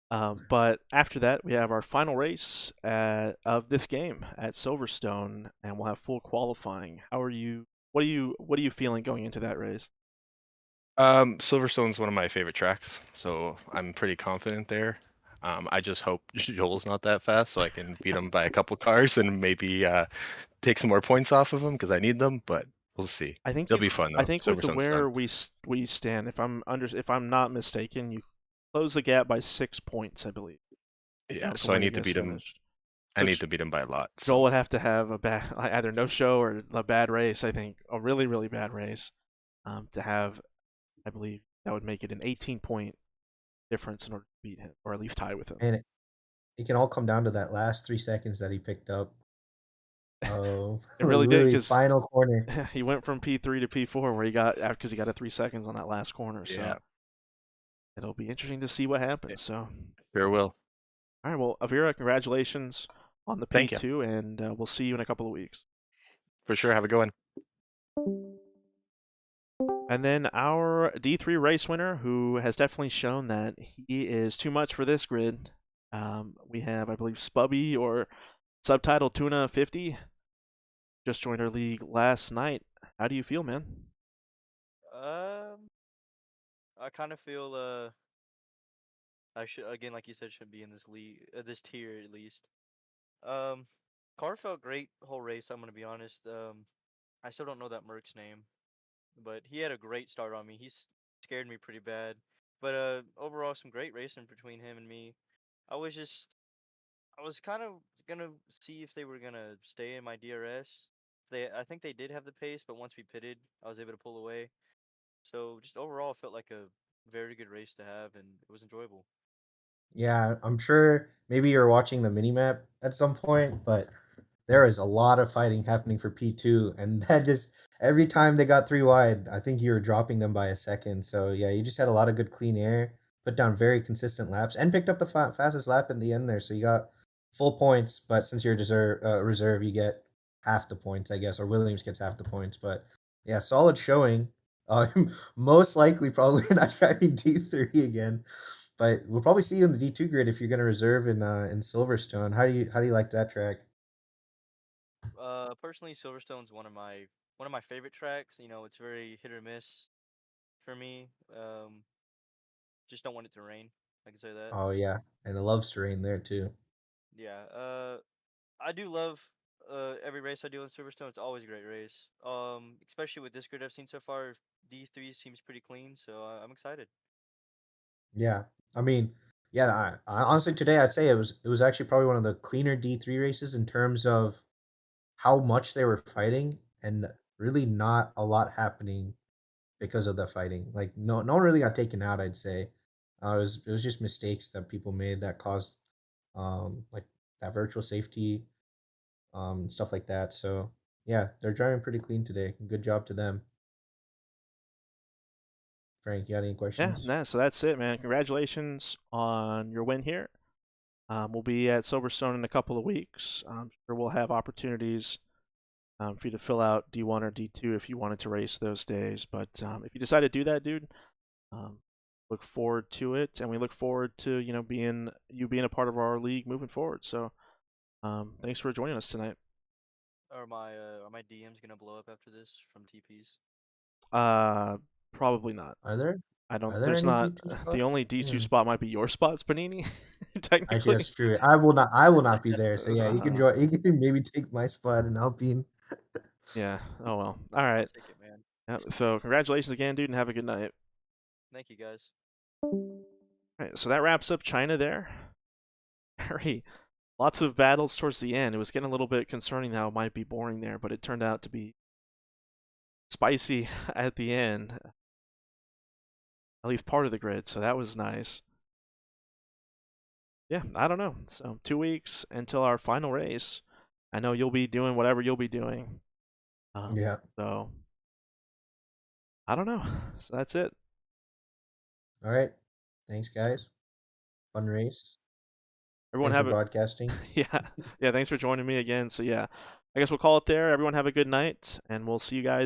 But after that, we have our final race of this game at Silverstone, and we'll have full qualifying. How are you? What are you feeling going into that race? Silverstone's one of my favorite tracks, so I'm pretty confident there. I just hope Joel's not that fast, so I can beat him by a couple cars and maybe take some more points off of him because I need them. But we'll see. It'll be fun I though. think with the Silverstone's fun. where we stand, if I'm not mistaken, you close the gap by 6 points, I believe, Yeah, from so I where you need to guys beat him. finished. I So need to beat him by a lot. So Joel would have to have a bad, either no show or a bad race. I think a really really bad race, to have. I believe that would make it an 18-point difference in order to beat him, or at least tie with him. And it can all come down to that last 3 seconds that he picked up. Oh, It really did, literally because final corner. he went from P3 to P4 where he got, because he got a 3 seconds on that last corner. yeah, So it'll be interesting to see what happens. So, sure will. all right, well, Avira, congratulations on the Thank you. P2, and we'll see you in a couple of weeks. For sure. Have a good one. And then our D3 race winner, who has definitely shown that he is too much for this grid. We have, I believe, Spubby, or subtitle Tuna 50, just joined our league last night. How do you feel, man? I kind of feel I should, again, like you said, should be in this league, this tier at least. Um, car felt great whole race. I'm gonna be honest. I still don't know that Merc's name, but he had a great start on me. Scared me pretty bad. But overall, some great racing between him and me. I was just, I was kind of gonna see if they were gonna stay in my DRS. I think they did have the pace, but once we pitted, I was able to pull away. So just overall, it felt like a very good race to have, and it was enjoyable. Yeah, I'm sure maybe you're watching the mini map at some point, but there is a lot of fighting happening for P2, and that just every time they got 3 wide, I think you were dropping them by a second. So yeah, you just had a lot of good clean air, put down very consistent laps, and picked up the fastest lap in the end there. So you got full points, but since you're reserve, you get half the points, I guess, or Williams gets half the points. But yeah, solid showing. Uh, Most likely, probably not driving D3 again. But we'll probably see you in the D2 grid if you're going to reserve in Silverstone. How do you like that track? Personally, Silverstone's one of my favorite tracks. You know, it's very hit or miss for me. Just don't want it to rain. I can say that. Oh yeah, and it loves terrain there too. Yeah. I do love every race I do in Silverstone. It's always a great race. Especially with this grid I've seen so far, D3 seems pretty clean, so I'm excited. Yeah, I mean, yeah. I honestly today I'd say it was actually probably one of the cleaner D3 races in terms of how much they were fighting and really not a lot happening because of the fighting. Like no one really got taken out. I'd say it was just mistakes that people made that caused like that virtual safety stuff like that. So yeah, they're driving pretty clean today. Good job to them. Frank, you got any Yeah, questions? nah, so that's it, man. Congratulations on your win here. We'll be at Silverstone in a couple of weeks. I'm sure we'll have opportunities for you to fill out D1 or D2 if you wanted to race those days. But if you decide to do that, dude, um, look forward to it, and we look forward to being a part of our league moving forward. So thanks for joining us tonight. Are my DMs gonna blow up after this from TPs? Uh, Probably not. Are there I are don't. there There's any not. D2 The spots? only D2 Yeah. spot might be your spot, Panini, Actually, technically. that's true. I will not be there. So yeah, you can Uh, join. You can maybe take my spot and I'll be in. yeah. Oh well. All I'll right. take it, man. Yeah, so congratulations again, dude, and have a good night. Thank you, guys. All right. So that wraps up China there. Very lots of battles towards the end. It was getting a little bit concerning how it might be boring there, but it turned out to be spicy at the end, at least part of the grid. So that was nice. Yeah, I don't know. So 2 weeks until our final race. I know you'll be doing whatever you'll be doing. Yeah. So I don't know. So that's it. All right. Thanks, guys. Fun race. Everyone Thanks for have a broadcasting. yeah. Thanks for joining me again. So yeah, I guess we'll call it there. Everyone have a good night, and we'll see you guys